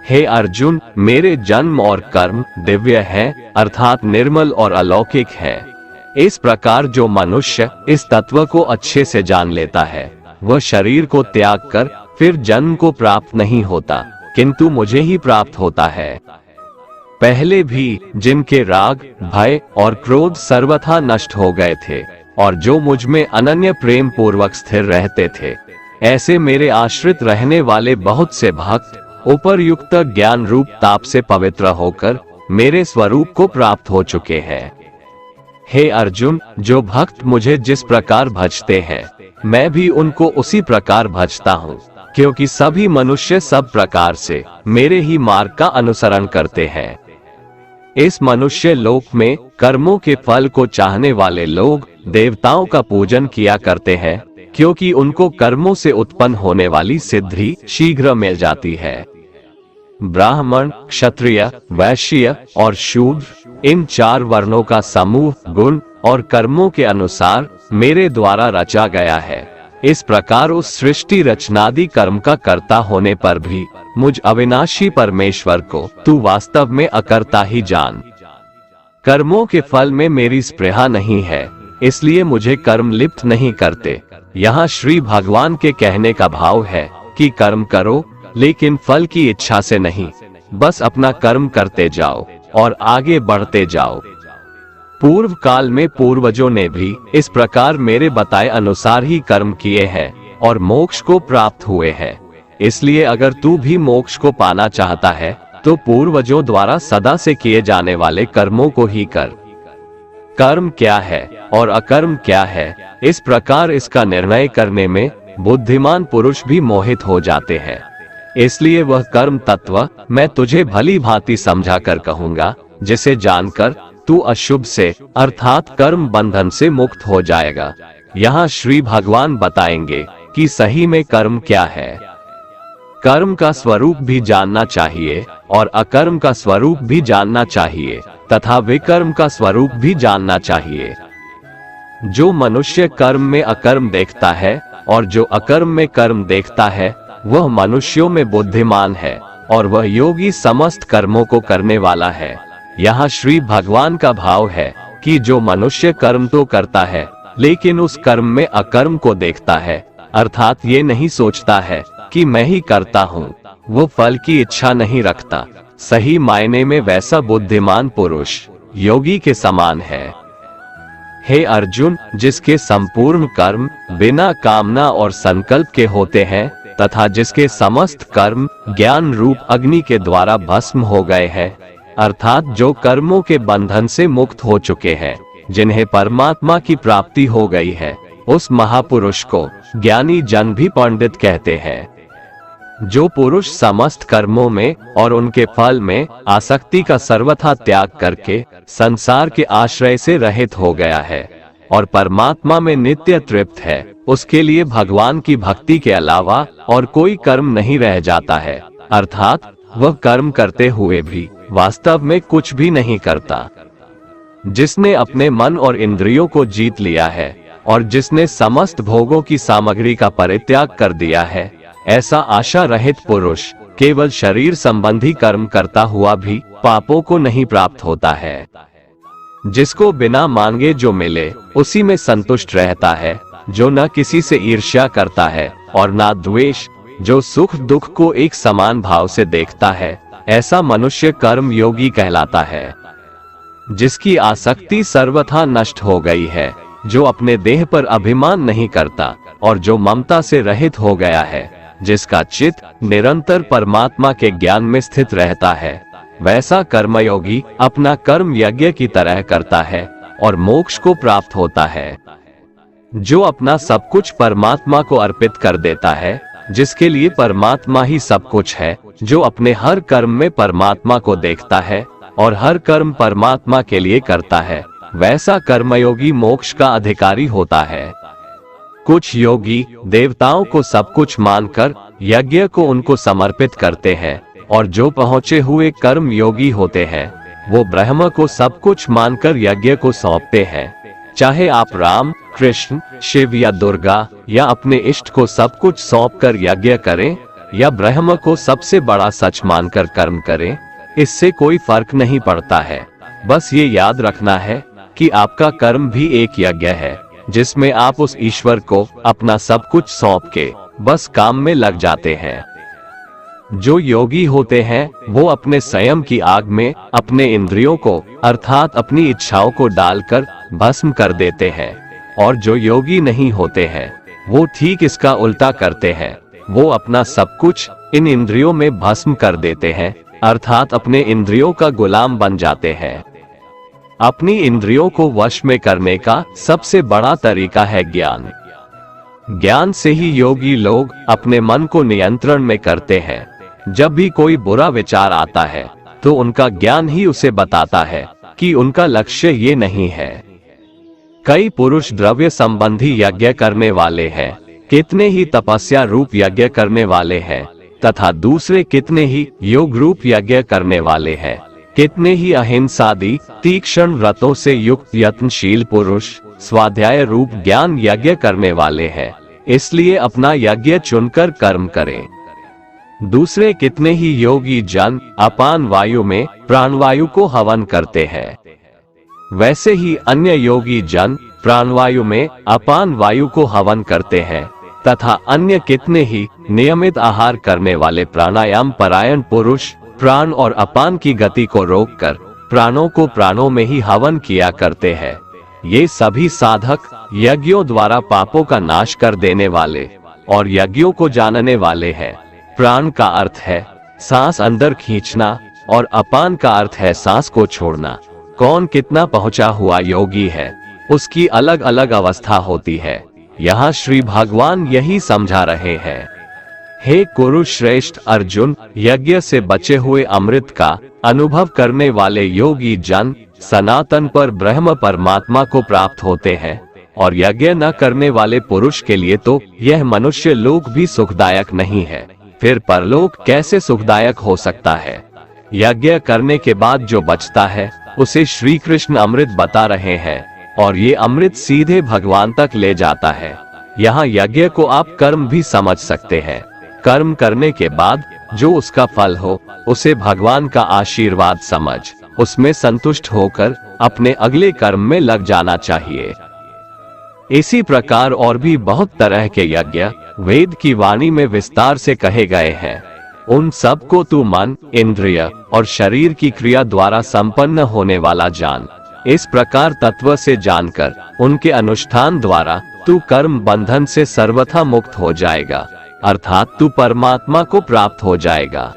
हे अर्जुन, मेरे जन्म और कर्म दिव्य है, अर्थात निर्मल और अलौकिक है। इस प्रकार जो मनुष्य इस तत्व को अच्छे से जान लेता है, वह शरीर को त्याग कर फिर जन्म को प्राप्त नहीं होता, किंतु मुझे ही प्राप्त होता है। पहले भी जिनके राग भय और क्रोध सर्वथा नष्ट हो गए थे और जो मुझ में अनन्य प्रेम पूर्वक स्थिर रहते थे, ऐसे मेरे आश्रित रहने वाले बहुत से भक्त उपरयुक्त ज्ञान रूप ताप से पवित्र होकर मेरे स्वरूप को प्राप्त हो चुके हैं। हे अर्जुन, जो भक्त मुझे जिस प्रकार भजते हैं, मैं भी उनको उसी प्रकार भजता हूँ, क्योंकि सभी मनुष्य सब प्रकार से मेरे ही मार्ग का अनुसरण करते हैं। इस मनुष्य लोक में कर्मों के फल को चाहने वाले लोग देवताओं का पूजन किया करते हैं, क्योंकि उनको कर्मों से उत्पन्न होने वाली सिद्धि शीघ्र मिल जाती है। ब्राह्मण, क्षत्रिय, वैश्य और शूद्र, इन 4 वर्णों का समूह गुण और कर्मों के अनुसार मेरे द्वारा रचा गया है। इस प्रकार उस सृष्टि रचनादि कर्म का कर्ता होने पर भी मुझ अविनाशी परमेश्वर को तू वास्तव में अकर्ता ही जान। कर्मों के फल में मेरी स्पृहा नहीं है, इसलिए मुझे कर्म लिप्त नहीं करते। यहाँ श्री भगवान के कहने का भाव है कि कर्म करो, लेकिन फल की इच्छा से नहीं, बस अपना कर्म करते जाओ और आगे बढ़ते जाओ। पूर्व काल में पूर्वजों ने भी इस प्रकार मेरे बताए अनुसार ही कर्म किए हैं और मोक्ष को प्राप्त हुए हैं। इसलिए अगर तू भी मोक्ष को पाना चाहता है, तो पूर्वजों द्वारा सदा से किए जाने वाले कर्मों को ही कर। कर्म क्या है और अकर्म क्या है, इस प्रकार इसका निर्णय करने में बुद्धिमान पुरुष भी मोहित हो जाते हैं। इसलिए वह कर्म तत्व मैं तुझे भली भांति समझा कर कहूंगा, जिसे जानकर तू अशुभ से अर्थात कर्म बंधन से मुक्त हो जाएगा। यहाँ श्री भगवान बताएंगे कि सही में कर्म क्या है। कर्म का स्वरूप भी जानना चाहिए और अकर्म का स्वरूप भी जानना चाहिए तथा विकर्म का स्वरूप भी जानना चाहिए। जो मनुष्य कर्म में अकर्म देखता है और जो अकर्म में कर्म देखता है, वह मनुष्यों में बुद्धिमान है और वह योगी समस्त कर्मों को करने वाला है। यहाँ श्री भगवान का भाव है कि जो मनुष्य कर्म तो करता है लेकिन उस कर्म में अकर्म को देखता है, अर्थात ये नहीं सोचता है कि मैं ही करता हूँ, वो फल की इच्छा नहीं रखता, सही मायने में वैसा बुद्धिमान पुरुष योगी के समान है। हे अर्जुन, जिसके संपूर्ण कर्म बिना कामना और संकल्प के होते हैं तथा जिसके समस्त कर्म ज्ञान रूप अग्नि के द्वारा भस्म हो गए हैं, अर्थात जो कर्मों के बंधन से मुक्त हो चुके हैं, जिन्हें परमात्मा की प्राप्ति हो गई है, उस महापुरुष को ज्ञानी जन भी पंडित कहते हैं। जो पुरुष समस्त कर्मों में और उनके फल में आसक्ति का सर्वथा त्याग करके संसार के आश्रय से रहित हो गया है और परमात्मा में नित्य तृप्त है, उसके लिए भगवान की भक्ति के अलावा और कोई कर्म नहीं रह जाता है, अर्थात वह कर्म करते हुए भी वास्तव में कुछ भी नहीं करता। जिसने अपने मन और इंद्रियों को जीत लिया है और जिसने समस्त भोगों की सामग्री का परित्याग कर दिया है, ऐसा आशा रहित पुरुष केवल शरीर संबंधी कर्म करता हुआ भी पापों को नहीं प्राप्त होता है। जिसको बिना मांगे जो मिले उसी में संतुष्ट रहता है, जो न किसी से ईर्ष्या करता है और न द्वेष, जो सुख दुख को एक समान भाव से देखता है, ऐसा मनुष्य कर्म योगी कहलाता है। जिसकी आसक्ति सर्वथा नष्ट हो गई है, जो अपने देह पर अभिमान नहीं करता और जो ममता से रहित हो गया है, जिसका चित्त निरंतर परमात्मा के ज्ञान में स्थित रहता है, वैसा कर्मयोगी अपना कर्म यज्ञ की तरह करता है और मोक्ष को प्राप्त होता है। जो अपना सब कुछ परमात्मा को अर्पित कर देता है, जिसके लिए परमात्मा ही सब कुछ है, जो अपने हर कर्म में परमात्मा को देखता है और हर कर्म परमात्मा के लिए करता है, वैसा कर्मयोगी मोक्ष का अधिकारी होता है। कुछ योगी देवताओं को सब कुछ मानकर यज्ञ को उनको समर्पित करते हैं और जो पहुँचे हुए कर्म योगी होते हैं, वो ब्रह्म को सब कुछ मानकर यज्ञ को सौंपते हैं। चाहे आप राम, कृष्ण, शिव या दुर्गा या अपने इष्ट को सब कुछ सौंप कर यज्ञ करें या ब्रह्म को सबसे बड़ा सच मानकर कर्म करें, इससे कोई फर्क नहीं पड़ता है। बस ये याद रखना है कि आपका कर्म भी एक यज्ञ है, जिसमें आप उस ईश्वर को अपना सब कुछ सौंप के बस काम में लग जाते हैं। जो योगी होते हैं वो अपने संयम की आग में अपने इंद्रियों को अर्थात अपनी इच्छाओं को डालकर भस्म कर देते हैं, और जो योगी नहीं होते हैं वो ठीक इसका उल्टा करते हैं। वो अपना सब कुछ इन इंद्रियों में भस्म कर देते हैं, अर्थात अपने इंद्रियों का गुलाम बन जाते हैं। अपनी इंद्रियों को वश में करने का सबसे बड़ा तरीका है ज्ञान। ज्ञान से ही योगी लोग अपने मन को नियंत्रण में करते हैं। जब भी कोई बुरा विचार आता है तो उनका ज्ञान ही उसे बताता है कि उनका लक्ष्य ये नहीं है। कई पुरुष द्रव्य संबंधी यज्ञ करने वाले हैं, कितने ही तपस्या रूप यज्ञ करने वाले हैं, तथा दूसरे कितने ही योग रूप यज्ञ करने वाले हैं। कितने ही अहिंसादि तीक्ष्ण व्रतों से युक्त यत्नशील पुरुष स्वाध्याय रूप ज्ञान यज्ञ करने वाले हैं, इसलिए अपना यज्ञ चुनकर कर्म करें। दूसरे कितने ही योगी जन अपान वायु में प्राणवायु को हवन करते हैं, वैसे ही अन्य योगी जन प्राणवायु में अपान वायु को हवन करते हैं, तथा अन्य कितने ही नियमित आहार करने वाले प्राणायाम परायण पुरुष प्राण और अपान की गति को रोककर प्राणों को प्राणों में ही हवन किया करते हैं। ये सभी साधक यज्ञों द्वारा पापों का नाश कर देने वाले और यज्ञों को जानने वाले हैं। प्राण का अर्थ है सांस अंदर खींचना और अपान का अर्थ है सांस को छोड़ना। कौन कितना पहुंचा हुआ योगी है, उसकी अलग अलग अवस्था होती है। यहाँ श्री भगवान यही समझा रहे हैं। हे कुरुश्रेष्ठ अर्जुन, यज्ञ से बचे हुए अमृत का अनुभव करने वाले योगी जन सनातन पर ब्रह्म परमात्मा को प्राप्त होते हैं, और यज्ञ न करने वाले पुरुष के लिए तो यह मनुष्य लोक भी सुखदायक नहीं है, फिर परलोक कैसे सुखदायक हो सकता है। यज्ञ करने के बाद जो बचता है उसे श्री कृष्ण अमृत बता रहे हैं, और ये अमृत सीधे भगवान तक ले जाता है। यहाँ यज्ञ को आप कर्म भी समझ सकते हैं। कर्म करने के बाद जो उसका फल हो उसे भगवान का आशीर्वाद समझ उसमें संतुष्ट होकर अपने अगले कर्म में लग जाना चाहिए। इसी प्रकार और भी बहुत तरह के यज्ञ वेद की वाणी में विस्तार से कहे गए हैं। उन सब को तू मन, इंद्रिय और शरीर की क्रिया द्वारा संपन्न होने वाला जान। इस प्रकार तत्व से जानकर उनके अनुष्ठान द्वारा तू कर्म बंधन से सर्वथा मुक्त हो जाएगा, अर्थात तू परमात्मा को प्राप्त हो जाएगा।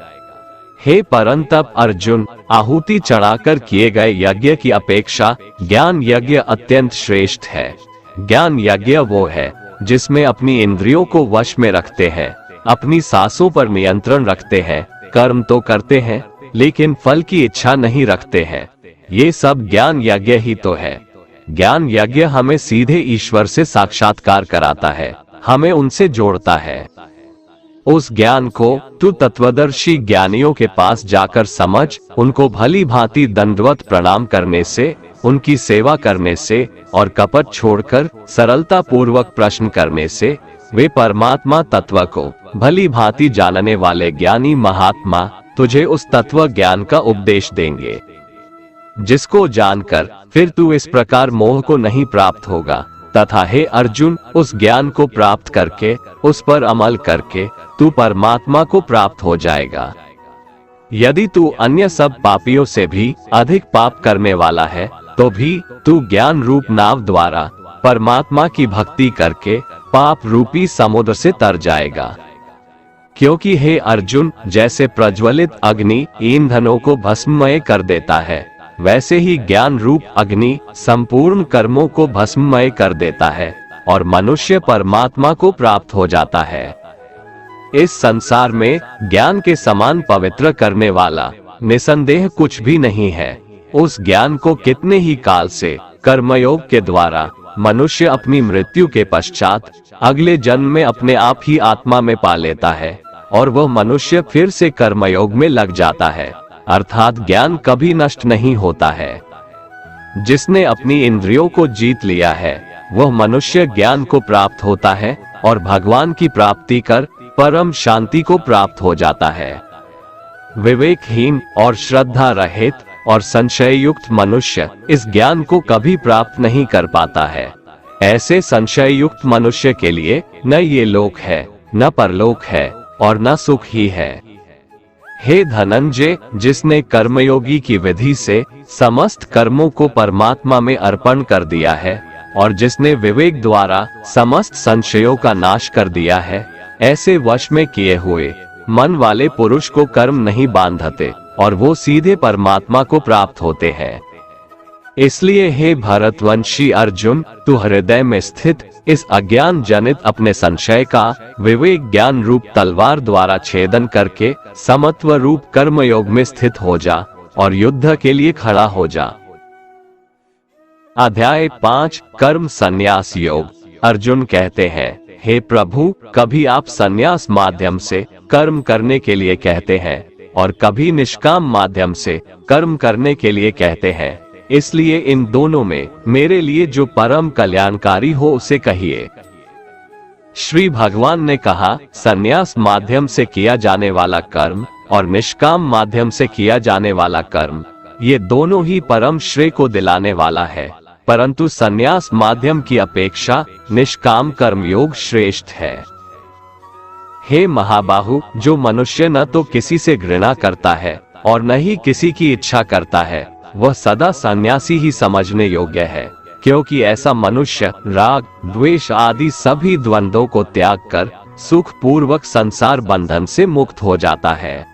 हे परंतप अर्जुन, आहुति चढ़ाकर किए गए यज्ञ की अपेक्षा ज्ञान यज्ञ अत्यंत श्रेष्ठ है। ज्ञान यज्ञ वो है जिसमें अपनी इंद्रियों को वश में रखते हैं, अपनी सांसों पर नियंत्रण रखते हैं, कर्म तो करते हैं लेकिन फल की इच्छा नहीं रखते हैं। ये सब ज्ञान यज्ञ ही तो है। ज्ञान यज्ञ हमें सीधे ईश्वर से साक्षात्कार कराता है, हमें उनसे जोड़ता है। उस ज्ञान को तू तत्वदर्शी ज्ञानियों के पास जाकर समझ, उनको भली भांति दंडवत प्रणाम करने से, उनकी सेवा करने से और कपट छोड़कर सरलता पूर्वक प्रश्न करने से वे परमात्मा तत्व को भली भांति जानने वाले ज्ञानी महात्मा तुझे उस तत्व ज्ञान का उपदेश देंगे, जिसको जानकर फिर तू इस प्रकार मोह को नहीं प्राप्त होगा। तथा हे अर्जुन, उस ज्ञान को प्राप्त करके उस पर अमल करके तू परमात्मा को प्राप्त हो जाएगा। यदि तू अन्य सब पापियों से भी अधिक पाप करने वाला है तो भी तू ज्ञान रूप नाव द्वारा परमात्मा की भक्ति करके पाप रूपी समुद्र से तर जाएगा। क्योंकि हे अर्जुन, जैसे प्रज्वलित अग्नि ईंधनों को भस्ममय कर देता है, वैसे ही ज्ञान रूप अग्नि संपूर्ण कर्मों को भस्ममय कर देता है और मनुष्य परमात्मा को प्राप्त हो जाता है। इस संसार में ज्ञान के समान पवित्र करने वाला निसंदेह कुछ भी नहीं है। उस ज्ञान को कितने ही काल से कर्मयोग के द्वारा मनुष्य अपनी मृत्यु के पश्चात अगले जन्म में अपने आप ही आत्मा में पा लेता है और वह मनुष्य फिर से कर्मयोग में लग जाता है, अर्थात ज्ञान कभी नष्ट नहीं होता है। जिसने अपनी इंद्रियों को जीत लिया है वह मनुष्य ज्ञान को प्राप्त होता है और भगवान की प्राप्ति कर परम शांति को प्राप्त हो जाता है। विवेकहीन और श्रद्धा रहित और संशय युक्त मनुष्य इस ज्ञान को कभी प्राप्त नहीं कर पाता है। ऐसे संशय युक्त मनुष्य के लिए न ये लोक है, न परलोक है और न सुख ही है। हे धनंजय, जिसने कर्मयोगी की विधि से समस्त कर्मों को परमात्मा में अर्पण कर दिया है और जिसने विवेक द्वारा समस्त संशयों का नाश कर दिया है, ऐसे वश में किए हुए मन वाले पुरुष को कर्म नहीं बांधते और वो सीधे परमात्मा को प्राप्त होते हैं। इसलिए हे भरतवंशी अर्जुन, तू हृदय में स्थित इस अज्ञान जनित अपने संशय का विवेक ज्ञान रूप तलवार द्वारा छेदन करके समत्व रूप कर्मयोग में स्थित हो जा और युद्ध के लिए खड़ा हो जा। अध्याय 5 कर्म संन्यास योग। अर्जुन कहते हैं, हे प्रभु, कभी आप संन्यास माध्यम से कर्म करने के लिए कहते हैं और कभी निष्काम माध्यम से कर्म करने के लिए कहते हैं, इसलिए इन दोनों में मेरे लिए जो परम कल्याणकारी हो उसे कहिए। श्री भगवान ने कहा, संन्यास माध्यम से किया जाने वाला कर्म और निष्काम माध्यम से किया जाने वाला कर्म, ये दोनों ही परम श्रेय को दिलाने वाला है, परंतु संन्यास माध्यम की अपेक्षा निष्काम कर्म योग श्रेष्ठ है। हे महाबाहु, जो मनुष्य न तो किसी से घृणा करता है और न ही किसी की इच्छा करता है, वह सदा सन्यासी ही समझने योग्य है, क्योंकि ऐसा मनुष्य राग, द्वेष आदि सभी द्वंद्वों को त्याग कर सुख पूर्वक संसार बंधन से मुक्त हो जाता है।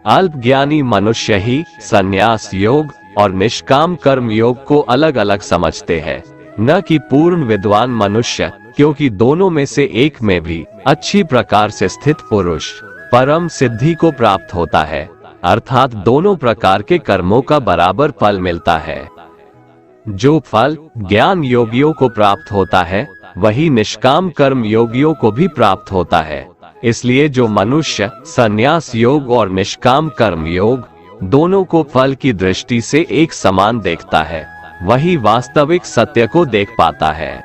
अल्प ज्ञानी मनुष्य ही संन्यास योग और निष्काम कर्म योग को अलग अलग समझते हैं, न कि पूर्ण विद्वान मनुष्य, क्योंकि दोनों में से एक में भी अच्छी प्रकार से स्थित पुरुष परम सिद्धि को प्राप्त होता है, अर्थात दोनों प्रकार के कर्मों का बराबर फल मिलता है। जो फल ज्ञान योगियों को प्राप्त होता है वही निष्काम कर्म योगियों को भी प्राप्त होता है। इसलिए जो मनुष्य संन्यास योग और निष्काम कर्म योग दोनों को फल की दृष्टि से एक समान देखता है, वही वास्तविक सत्य को देख पाता है।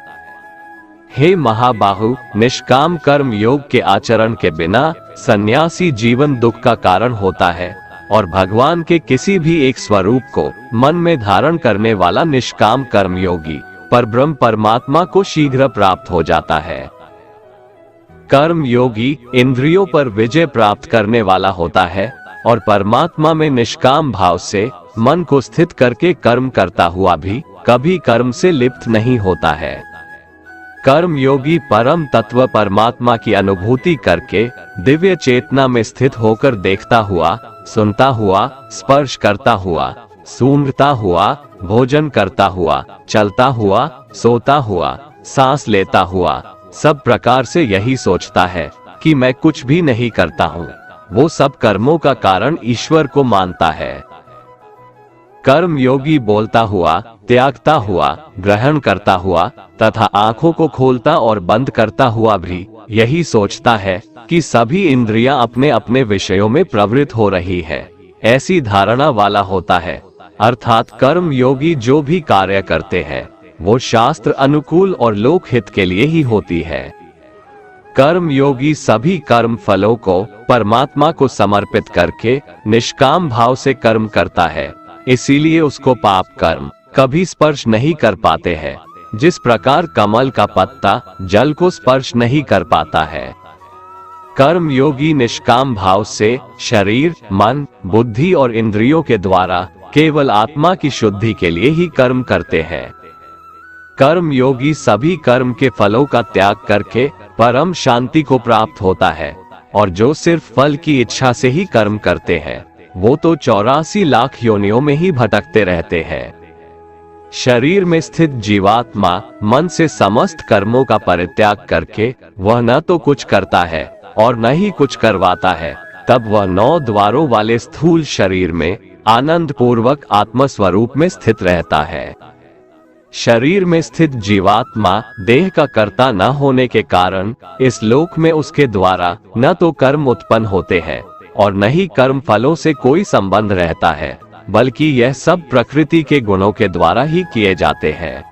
हे महाबाहु, निष्काम कर्म योग के आचरण के बिना सन्यासी जीवन दुख का कारण होता है और भगवान के किसी भी एक स्वरूप को मन में धारण करने वाला निष्काम कर्म योगी परब्रह्म परमात्मा को शीघ्र प्राप्त हो जाता है। कर्म योगी इंद्रियों पर विजय प्राप्त करने वाला होता है और परमात्मा में निष्काम भाव से मन को स्थित करके कर्म करता हुआ भी कभी कर्म से लिप्त नहीं होता है। कर्म योगी परम तत्व परमात्मा की अनुभूति करके दिव्य चेतना में स्थित होकर देखता हुआ, सुनता हुआ, स्पर्श करता हुआ, सूंघता हुआ, भोजन करता हुआ, चलता हुआ, सोता हुआ, सांस लेता हुआ, सब प्रकार से यही सोचता है कि मैं कुछ भी नहीं करता हूँ। वो सब कर्मों का कारण ईश्वर को मानता है। कर्म योगी बोलता हुआ, त्यागता हुआ, ग्रहण करता हुआ तथा आंखों को खोलता और बंद करता हुआ भी यही सोचता है कि सभी इंद्रियां अपने अपने विषयों में प्रवृत्त हो रही है, ऐसी धारणा वाला होता है। अर्थात कर्म योगी जो भी कार्य करते हैं वो शास्त्र अनुकूल और लोक हित के लिए ही होती है। कर्म योगी सभी कर्म फलों को परमात्मा को समर्पित करके निष्काम भाव से कर्म करता है, इसीलिए उसको पाप कर्म कभी स्पर्श नहीं कर पाते हैं, जिस प्रकार कमल का पत्ता जल को स्पर्श नहीं कर पाता है। कर्म योगी निष्काम भाव से शरीर, मन, बुद्धि और इंद्रियों के द्वारा केवल आत्मा की शुद्धि के लिए ही कर्म करते हैं। कर्म योगी सभी कर्म के फलों का त्याग करके परम शांति को प्राप्त होता है, और जो सिर्फ फल की इच्छा से ही कर्म करते हैं वो तो 84 लाख योनियों में ही भटकते रहते हैं। शरीर में स्थित जीवात्मा मन से समस्त कर्मों का परित्याग करके वह न तो कुछ करता है और न ही कुछ करवाता है, तब वह 9 द्वारों वाले स्थूल शरीर में आनंद पूर्वक आत्म स्वरूप में स्थित रहता है। शरीर में स्थित जीवात्मा देह का कर्ता न होने के कारण इस लोक में उसके द्वारा न तो कर्म उत्पन्न होते हैं और न ही कर्म फलों से कोई संबंध रहता है, बल्कि यह सब प्रकृति के गुणों के द्वारा ही किए जाते हैं।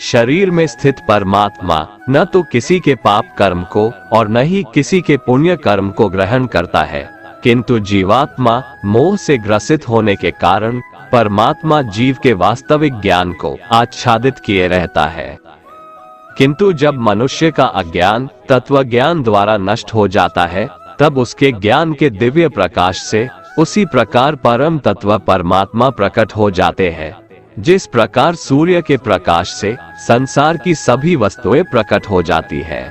शरीर में स्थित परमात्मा न तो किसी के पाप कर्म को और न ही किसी के पुण्य कर्म को ग्रहण करता है, किंतु जीवात्मा मोह से ग्रसित होने के कारण परमात्मा जीव के वास्तविक ज्ञान को आच्छादित किए रहता है। किंतु जब मनुष्य का अज्ञान तत्व ज्ञान द्वारा नष्ट हो जाता है, तब उसके ज्ञान के दिव्य प्रकाश से उसी प्रकार परम तत्व परमात्मा प्रकट हो जाते हैं, जिस प्रकार सूर्य के प्रकाश से संसार की सभी वस्तुएं प्रकट हो जाती है।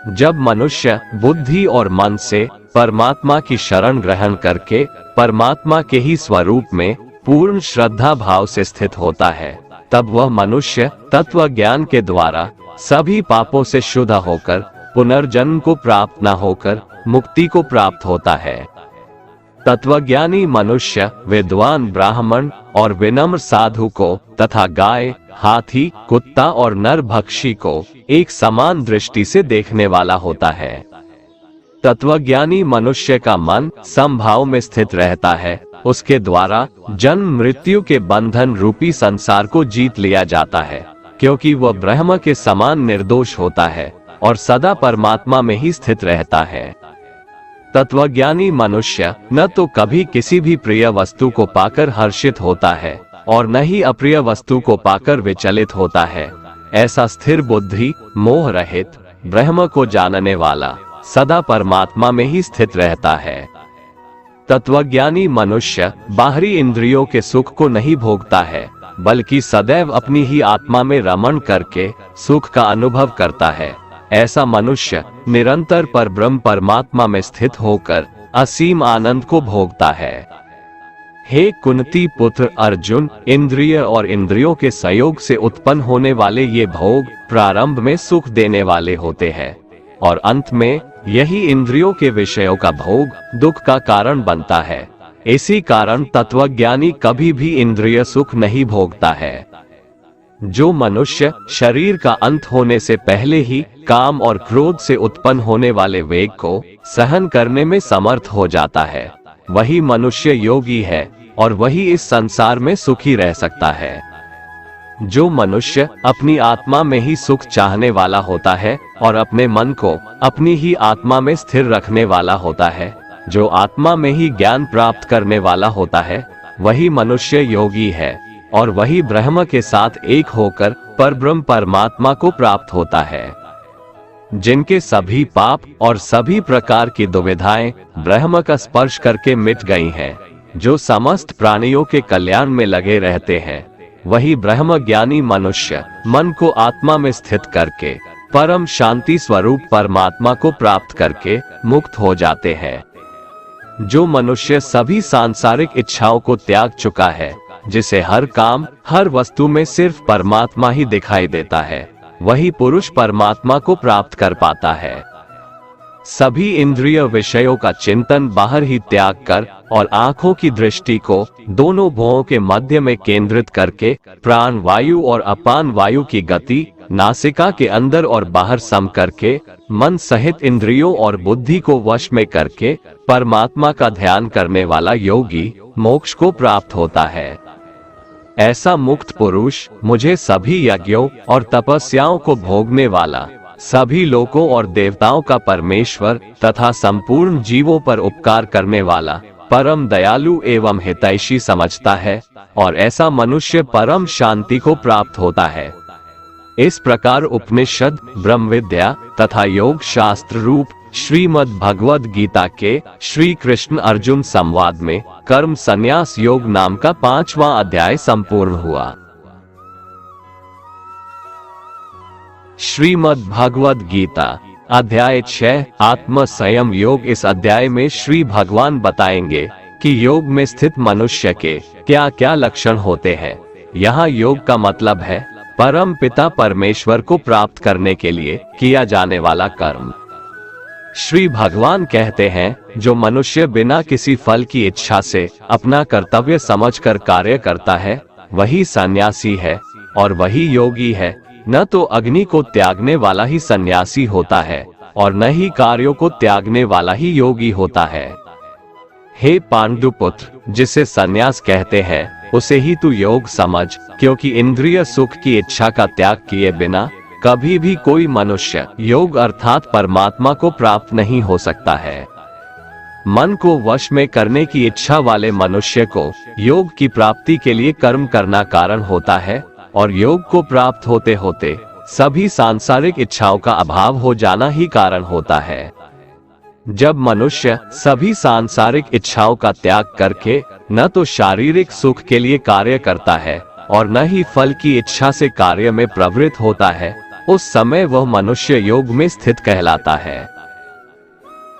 जब मनुष्य बुद्धि और मन से परमात्मा की शरण ग्रहण करके परमात्मा के ही स्वरूप में पूर्ण श्रद्धा भाव से स्थित होता है, तब वह मनुष्य तत्व ज्ञान के द्वारा सभी पापों से शुद्ध होकर पुनर्जन्म को प्राप्त न होकर मुक्ति को प्राप्त होता है। तत्वज्ञानी मनुष्य विद्वान ब्राह्मण और विनम्र साधु को तथा गाय, हाथी, कुत्ता और नरभक्षी को एक समान दृष्टि से देखने वाला होता है। तत्वज्ञानी मनुष्य का मन समभाव में स्थित रहता है, उसके द्वारा जन्म मृत्यु के बंधन रूपी संसार को जीत लिया जाता है, क्योंकि वह ब्रह्म के समान निर्दोष होता है और सदा परमात्मा में ही स्थित रहता है। तत्वज्ञानी मनुष्य न तो कभी किसी भी प्रिय वस्तु को पाकर हर्षित होता है और न ही अप्रिय वस्तु को पाकर विचलित होता है। ऐसा स्थिर बुद्धि, मोह रहित, ब्रह्म को जानने वाला सदा परमात्मा में ही स्थित रहता है। तत्वज्ञानी मनुष्य बाहरी इंद्रियों के सुख को नहीं भोगता है, बल्कि सदैव अपनी ही आत्मा में रमण करके सुख का अनुभव करता है। ऐसा मनुष्य निरंतर परब्रह्म परमात्मा में स्थित होकर असीम आनंद को भोगता है। हे कुंती पुत्र अर्जुन, इंद्रिय और इंद्रियों के संयोग से उत्पन्न होने वाले ये भोग प्रारंभ में सुख देने वाले होते हैं और अंत में यही इंद्रियों के विषयों का भोग दुख का कारण बनता है। इसी कारण तत्वज्ञानी कभी भी इंद्रिय सुख नहीं भोगता है। जो मनुष्य शरीर का अंत होने से पहले ही काम और क्रोध से उत्पन्न होने वाले वेग को सहन करने में समर्थ हो जाता है, वही मनुष्य योगी है और वही इस संसार में सुखी रह सकता है। जो मनुष्य अपनी आत्मा में ही सुख चाहने वाला होता है और अपने मन को अपनी ही आत्मा में स्थिर रखने वाला होता है, जो आत्मा में ही ज्ञान प्राप्त करने वाला होता है, वही मनुष्य योगी है और वही ब्रह्म के साथ एक होकर परब्रह्म परमात्मा को प्राप्त होता है। जिनके सभी पाप और सभी प्रकार की दुविधाएं ब्रह्म का स्पर्श करके मिट गई हैं, जो समस्त प्राणियों के कल्याण में लगे रहते हैं, वही ब्रह्म ज्ञानी मनुष्य मन को आत्मा में स्थित करके परम शांति स्वरूप परमात्मा को प्राप्त करके मुक्त हो जाते हैं। जो मनुष्य सभी सांसारिक इच्छाओं को त्याग चुका है, जिसे हर काम हर वस्तु में सिर्फ परमात्मा ही दिखाई देता है, वही पुरुष परमात्मा को प्राप्त कर पाता है। सभी इंद्रिय विषयों का चिंतन बाहर ही त्याग कर और आंखों की दृष्टि को दोनों भुवों के मध्य में केंद्रित करके प्राण वायु और अपान वायु की गति नासिका के अंदर और बाहर सम करके मन सहित इंद्रियों और बुद्धि को वश में करके परमात्मा का ध्यान करने वाला योगी मोक्ष को प्राप्त होता है। ऐसा मुक्त पुरुष मुझे सभी यज्ञों और तपस्याओं को भोगने वाला, सभी लोकों और देवताओं का परमेश्वर तथा संपूर्ण जीवों पर उपकार करने वाला परम दयालु एवं हितैषी समझता है और ऐसा मनुष्य परम शांति को प्राप्त होता है। इस प्रकार उपनिषद, ब्रह्म विद्या तथा योग शास्त्र रूप श्रीमद् भगवद गीता के श्री कृष्ण अर्जुन संवाद में कर्म संन्यास योग नाम का 5वां अध्याय संपूर्ण हुआ। श्रीमद् भगवद गीता अध्याय 6 आत्म संयम योग। इस अध्याय में श्री भगवान बताएंगे कि योग में स्थित मनुष्य के क्या क्या लक्षण होते हैं। यहाँ योग का मतलब है परम पिता परमेश्वर को प्राप्त करने के लिए किया जाने वाला कर्म। श्री भगवान कहते हैं, जो मनुष्य बिना किसी फल की इच्छा से अपना कर्तव्य समझकर कार्य करता है, वही सन्यासी है और वही योगी है। न तो अग्नि को त्यागने वाला ही सन्यासी होता है और न ही कार्यों को त्यागने वाला ही योगी होता है। हे पांडुपुत्र, जिसे सन्यास कहते हैं उसे ही तू योग समझ, क्योंकि इंद्रिय सुख की इच्छा का त्याग किए बिना कभी भी कोई मनुष्य योग अर्थात परमात्मा को प्राप्त नहीं हो सकता है। मन को वश में करने की इच्छा वाले मनुष्य को योग की प्राप्ति के लिए कर्म करना कारण होता है और योग को प्राप्त होते होते सभी सांसारिक इच्छाओं का अभाव हो जाना ही कारण होता है। जब मनुष्य सभी सांसारिक इच्छाओं का त्याग करके न तो शारीरिक सुख के लिए कार्य करता है और न ही फल की इच्छा से कार्य में प्रवृत्त होता है, उस समय वह मनुष्य योग में स्थित कहलाता है।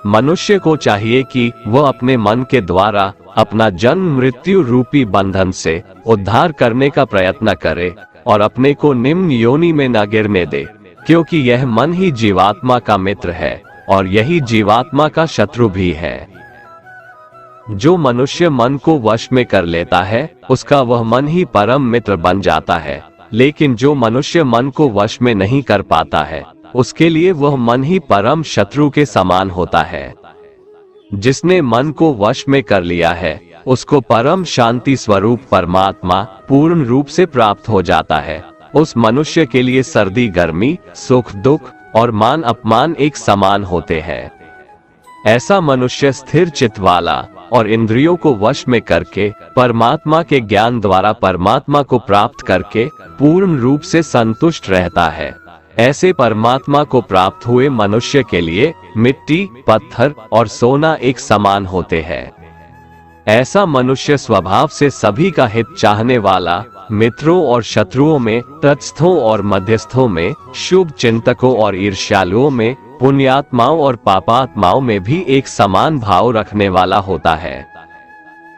मनुष्य को चाहिए कि वह अपने मन के द्वारा अपना जन्म मृत्यु रूपी बंधन से उद्धार करने का प्रयत्न करे और अपने को निम्न योनि में न गिरने दे, क्योंकि यह मन ही जीवात्मा का मित्र है और यही जीवात्मा का शत्रु भी है। जो मनुष्य मन को वश में कर लेता है, उसका वह मन ही परम मित्र बन जाता है, लेकिन जो मनुष्य मन को वश में नहीं कर पाता है, उसके लिए वह मन ही परम शत्रु के समान होता है। जिसने मन को वश में कर लिया है, उसको परम शांति स्वरूप परमात्मा पूर्ण रूप से प्राप्त हो जाता है। उस मनुष्य के लिए सर्दी गर्मी, सुख दुख और मान अपमान एक समान होते हैं। ऐसा मनुष्य स्थिर चित्त वाला और इंद्रियों को वश में करके परमात्मा के ज्ञान द्वारा परमात्मा को प्राप्त करके पूर्ण रूप से संतुष्ट रहता है। ऐसे परमात्मा को प्राप्त हुए मनुष्य के लिए मिट्टी, पत्थर और सोना एक समान होते हैं। ऐसा मनुष्य स्वभाव से सभी का हित चाहने वाला, मित्रों और शत्रुओं में, तटस्थों और मध्यस्थों में, शुभ चिंतकों और ईर्ष्यालुओं में, पुण्यात्माओं और पापात्माओं में भी एक समान भाव रखने वाला होता है।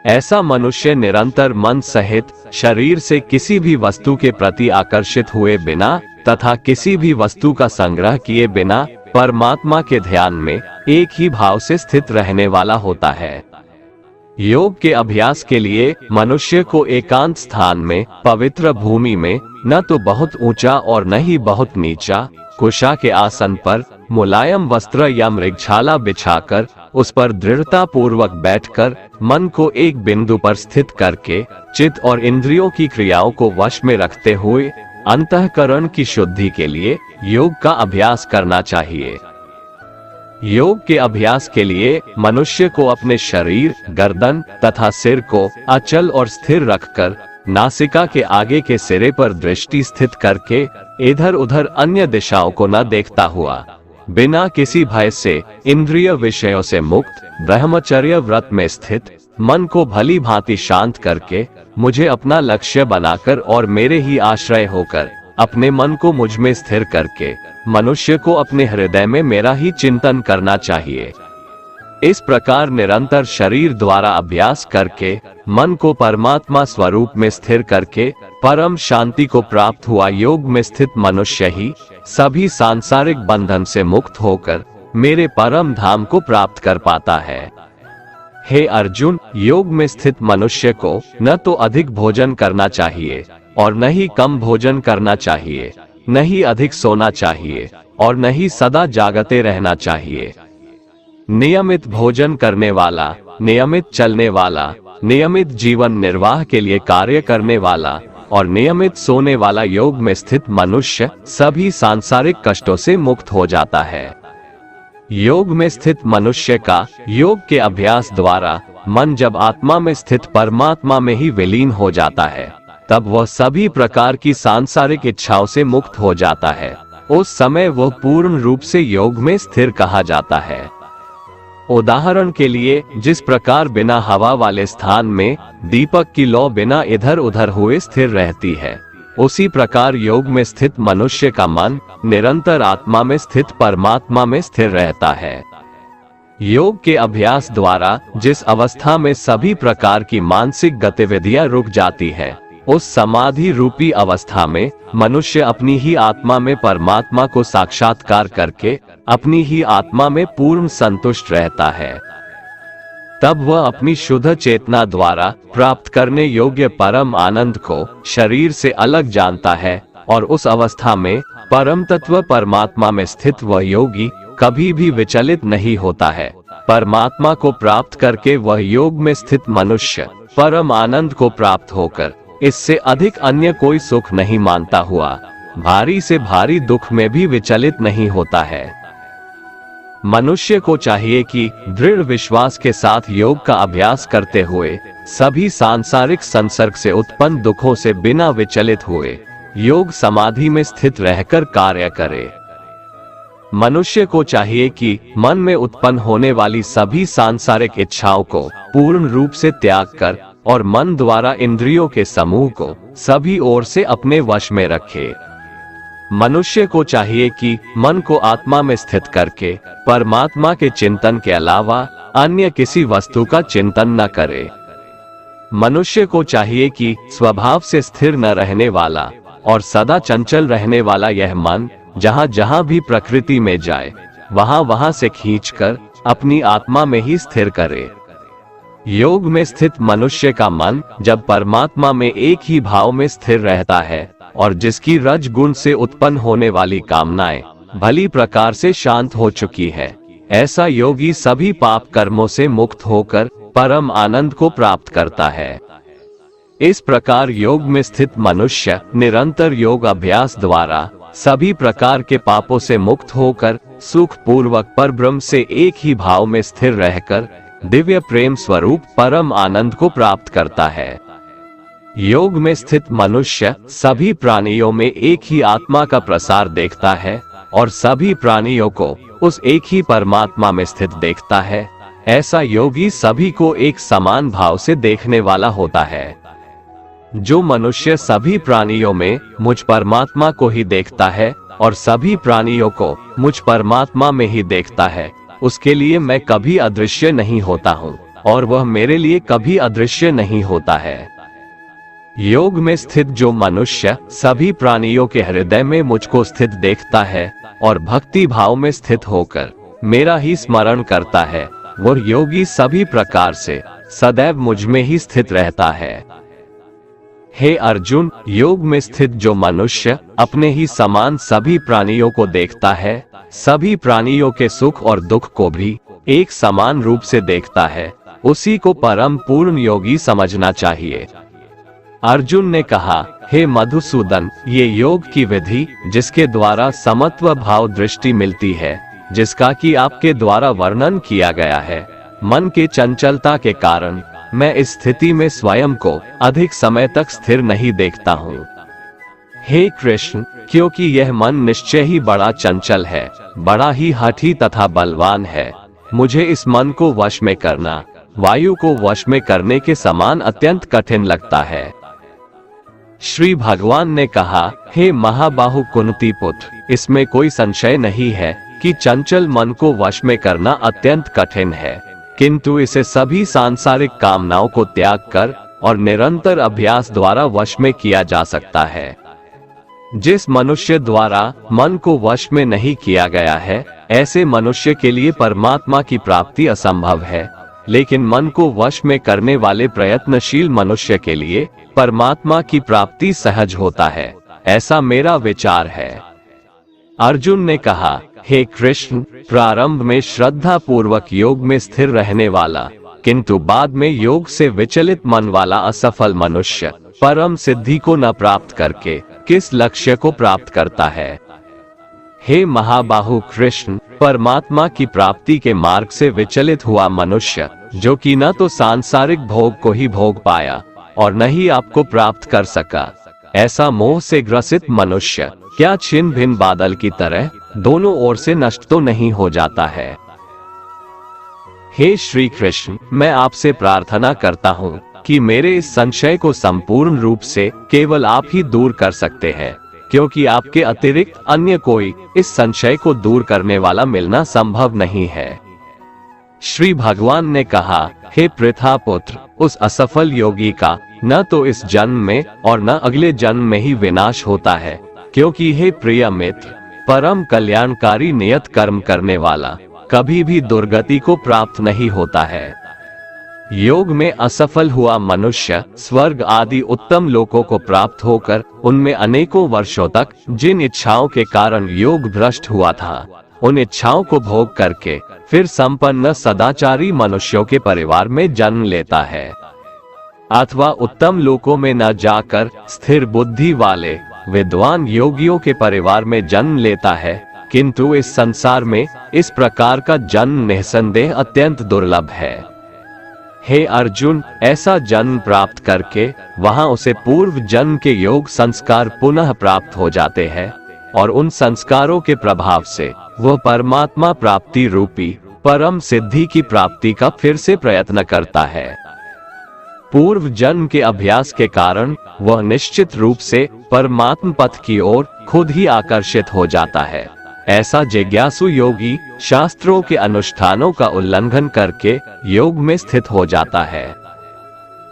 ऐसा मनुष्य निरंतर मन सहित शरीर से किसी भी वस्तु के प्रति आकर्षित हुए बिना तथा किसी भी वस्तु का संग्रह किए बिना परमात्मा के ध्यान में एक ही भाव से स्थित रहने वाला होता है। योग के अभ्यास के लिए मनुष्य को एकांत स्थान में, पवित्र भूमि में, न तो बहुत ऊंचा और न ही बहुत नीचा, कुशा के आसन पर मुलायम वस्त्र या मृगछाला बिछाकर उस पर दृढ़ता पूर्वक बैठकर मन को एक बिंदु पर स्थित करके चित्त और इंद्रियों की क्रियाओं को वश में रखते हुए अंतःकरण की शुद्धि के लिए योग का अभ्यास करना चाहिए। योग के अभ्यास के लिए मनुष्य को अपने शरीर, गर्दन तथा सिर को अचल और स्थिर रखकर नासिका के आगे के सिरे पर दृष्टि स्थित करके इधर उधर अन्य दिशाओं को न देखता हुआ बिना किसी भय से इंद्रिय विषयों से मुक्त ब्रह्मचर्य व्रत में स्थित मन को भली भांति शांत करके मुझे अपना लक्ष्य बनाकर और मेरे ही आश्रय होकर अपने मन को मुझ में स्थिर करके मनुष्य को अपने हृदय में मेरा ही चिंतन करना चाहिए। इस प्रकार निरंतर शरीर द्वारा अभ्यास करके मन को परमात्मा स्वरूप में स्थिर करके परम शांति को प्राप्त हुआ योग में स्थित मनुष्य ही सभी सांसारिक बंधन से मुक्त होकर मेरे परम धाम को प्राप्त कर पाता है। हे अर्जुन, योग में स्थित मनुष्य को न तो अधिक भोजन करना चाहिए और न ही कम भोजन करना चाहिए, न ही अधिक सोना चाहिए और न ही सदा जागते रहना चाहिए। नियमित भोजन करने वाला, नियमित चलने वाला, नियमित जीवन निर्वाह के लिए कार्य करने वाला और नियमित सोने वाला योग में स्थित मनुष्य सभी सांसारिक कष्टों से मुक्त हो जाता है। योग में स्थित मनुष्य का योग के अभ्यास द्वारा मन जब आत्मा में स्थित परमात्मा में ही विलीन हो जाता है, तब वह सभी प्रकार की सांसारिक इच्छाओं से मुक्त हो जाता है। उस समय वह पूर्ण रूप से योग में स्थिर कहा जाता है। उदाहरण के लिए, जिस प्रकार बिना हवा वाले स्थान में दीपक की लौ बिना इधर उधर हुए स्थिर रहती है, उसी प्रकार योग में स्थित मनुष्य का मन निरंतर आत्मा में स्थित परमात्मा में स्थिर रहता है। योग के अभ्यास द्वारा जिस अवस्था में सभी प्रकार की मानसिक गतिविधियां रुक जाती है, उस समाधि रूपी अवस्था में मनुष्य अपनी ही आत्मा में परमात्मा को साक्षात्कार करके अपनी ही आत्मा में पूर्ण संतुष्ट रहता है। तब वह अपनी शुद्ध चेतना द्वारा प्राप्त करने योग्य परम आनंद को शरीर से अलग जानता है और उस अवस्था में परम तत्व परमात्मा में स्थित वह योगी कभी भी विचलित नहीं होता है। परमात्मा को प्राप्त करके वह योग में स्थित मनुष्य परम आनंद को प्राप्त होकर इससे अधिक अन्य कोई सुख नहीं मानता हुआ भारी से भारी दुख में भी विचलित नहीं होता है। मनुष्य को चाहिए कि दृढ़ विश्वास के साथ योग का अभ्यास करते हुए सभी सांसारिक संसर्ग से उत्पन्न दुखों से बिना विचलित हुए योग समाधि में स्थित रहकर कार्य करे। मनुष्य को चाहिए कि मन में उत्पन्न होने वाली सभी सांसारिक इच्छाओं को पूर्ण रूप से त्याग कर और मन द्वारा इंद्रियों के समूह को सभी ओर से अपने वश में रखे। मनुष्य को चाहिए कि मन को आत्मा में स्थित करके परमात्मा के चिंतन के अलावा अन्य किसी वस्तु का चिंतन न करे। मनुष्य को चाहिए कि स्वभाव से स्थिर न रहने वाला और सदा चंचल रहने वाला यह मन जहाँ जहाँ भी प्रकृति में जाए वहाँ वहाँ से खींचकर अपनी आत्मा में ही स्थिर करे। योग में स्थित मनुष्य का मन जब परमात्मा में एक ही भाव में स्थिर रहता है और जिसकी रज गुण से उत्पन्न होने वाली कामनाएं भली प्रकार से शांत हो चुकी है, ऐसा योगी सभी पाप कर्मों से मुक्त होकर परम आनंद को प्राप्त करता है। इस प्रकार योग में स्थित मनुष्य निरंतर योग अभ्यास द्वारा सभी प्रकार के पापों से मुक्त होकर सुख पूर्वक परब्रह्म से एक ही भाव में स्थिर रहकर दिव्य प्रेम स्वरूप परम आनंद को प्राप्त करता है। योग में स्थित मनुष्य सभी प्राणियों में एक ही आत्मा का प्रसार देखता है और सभी प्राणियों को उस एक ही परमात्मा में स्थित देखता है। ऐसा योगी सभी को एक समान भाव से देखने वाला होता है। जो मनुष्य सभी प्राणियों में मुझ परमात्मा को ही देखता है और सभी प्राणियों को मुझ परमात्मा में ही देखता है, उसके लिए मैं कभी अदृश्य नहीं होता हूँ। और वह मेरे लिए कभी अदृश्य नहीं होता है। योग में स्थित जो मनुष्य सभी प्राणियों के हृदय में मुझको स्थित देखता है और भक्ति भाव में स्थित होकर मेरा ही स्मरण करता है, वह योगी सभी प्रकार से सदैव मुझ में ही स्थित रहता है। हे अर्जुन, योग में स्थित जो मनुष्य अपने ही समान सभी प्राणियों को देखता है, सभी प्राणियों के सुख और दुख को भी एक समान रूप से देखता है, उसी को परम पूर्ण योगी समझना चाहिए। अर्जुन ने कहा, हे मधुसूदन, ये योग की विधि जिसके द्वारा समत्व भाव दृष्टि मिलती है, जिसका कि आपके द्वारा वर्णन किया गया है, मन के चंचलता के कारण मैं इस स्थिति में स्वयं को अधिक समय तक स्थिर नहीं देखता हूँ। हे कृष्ण, क्योंकि यह मन निश्चय ही बड़ा चंचल है, बड़ा ही हठी तथा बलवान है, मुझे इस मन को वश में करना वायु को वश में करने के समान अत्यंत कठिन लगता है। श्री भगवान ने कहा, हे महाबाहु कुंती पुत्र, इसमें कोई संशय नहीं है कि चंचल मन को वश में करना अत्यंत कठिन है, किंतु इसे सभी सांसारिक कामनाओं को त्याग कर और निरंतर अभ्यास द्वारा वश में किया जा सकता है। जिस मनुष्य द्वारा मन को वश में नहीं किया गया है, ऐसे मनुष्य के लिए परमात्मा की प्राप्ति असंभव है, लेकिन मन को वश में करने वाले प्रयत्नशील मनुष्य के लिए परमात्मा की प्राप्ति सहज होता है, ऐसा मेरा विचार है। अर्जुन ने कहा, हे कृष्ण, प्रारंभ में श्रद्धा पूर्वक योग में स्थिर रहने वाला किंतु बाद में योग से विचलित मन वाला असफल मनुष्य परम सिद्धि को न प्राप्त करके किस लक्ष्य को प्राप्त करता है? हे महाबाहु कृष्ण, परमात्मा की प्राप्ति के मार्ग से विचलित हुआ मनुष्य जो कि न तो सांसारिक भोग को ही भोग पाया और न ही आपको प्राप्त कर सका, ऐसा मोह से ग्रसित मनुष्य क्या छिन्न भिन्न बादल की तरह दोनों ओर से नष्ट तो नहीं हो जाता है? हे श्री कृष्ण, मैं आपसे प्रार्थना करता हूँ कि मेरे इस संशय को संपूर्ण रूप से केवल आप ही दूर कर सकते हैं, क्योंकि आपके अतिरिक्त अन्य कोई इस संशय को दूर करने वाला मिलना संभव नहीं है। श्री भगवान ने कहा, हे पृथा पुत्र, उस असफल योगी का न तो इस जन्म में और न अगले जन्म में ही विनाश होता है, क्योंकि हे प्रिय मित्र, परम कल्याणकारी नियत कर्म करने वाला कभी भी दुर्गति को प्राप्त नहीं होता है। योग में असफल हुआ मनुष्य स्वर्ग आदि उत्तम लोकों को प्राप्त होकर उनमें अनेकों वर्षों तक जिन इच्छाओं के कारण योग भ्रष्ट हुआ था, उन इच्छाओं को भोग करके फिर संपन्न सदाचारी मनुष्यों के परिवार में जन्म लेता है, अथवा उत्तम लोकों में न जाकर स्थिर बुद्धि वाले विद्वान योगियों के परिवार में जन्म लेता है, किंतु इस संसार में इस प्रकार का जन्म निसंदेह अत्यंत दुर्लभ है। हे अर्जुन, ऐसा जन्म प्राप्त करके वहां उसे पूर्व जन्म के योग संस्कार पुनः प्राप्त हो जाते हैं और उन संस्कारों के प्रभाव से वह परमात्मा प्राप्ति रूपी परम सिद्धि की प्राप्ति का फिर से प्रयत्न करता है। पूर्व जन्म के अभ्यास के कारण वह निश्चित रूप से परमात्म पथ की ओर खुद ही आकर्षित हो जाता है। ऐसा जिज्ञासु योगी शास्त्रों के अनुष्ठानों का उल्लंघन करके योग में स्थित हो जाता है।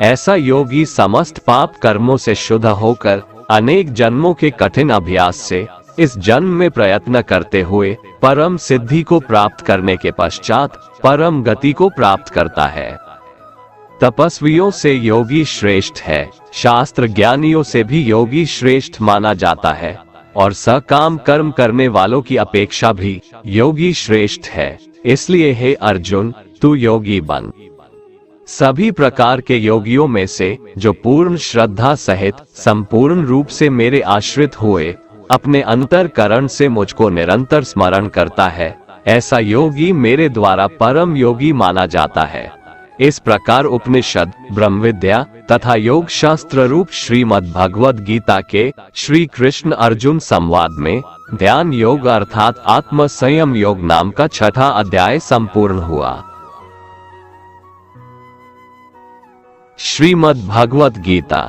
ऐसा योगी समस्त पाप कर्मों से शुद्ध होकर अनेक जन्मों के कठिन अभ्यास से इस जन्म में प्रयत्न करते हुए परम सिद्धि को प्राप्त करने के पश्चात परम गति को प्राप्त करता है। तपस्वियों से योगी श्रेष्ठ है, शास्त्र ज्ञानियों से भी योगी श्रेष्ठ माना जाता है और सकाम कर्म करने वालों की अपेक्षा भी योगी श्रेष्ठ है। इसलिए हे अर्जुन, तू योगी बन। सभी प्रकार के योगियों में से जो पूर्ण श्रद्धा सहित संपूर्ण रूप से मेरे आश्रित हुए अपने अंतरकरण से मुझको निरंतर स्मरण करता है, ऐसा योगी मेरे द्वारा परम योगी माना जाता है। इस प्रकार उपनिषद, ब्रह्म विद्या तथा योग शास्त्र रूप श्रीमद् भगवद गीता के श्री कृष्ण अर्जुन संवाद में ध्यान योग अर्थात आत्म संयम योग नाम का 6वां अध्याय संपूर्ण हुआ। श्रीमद् भगवद गीता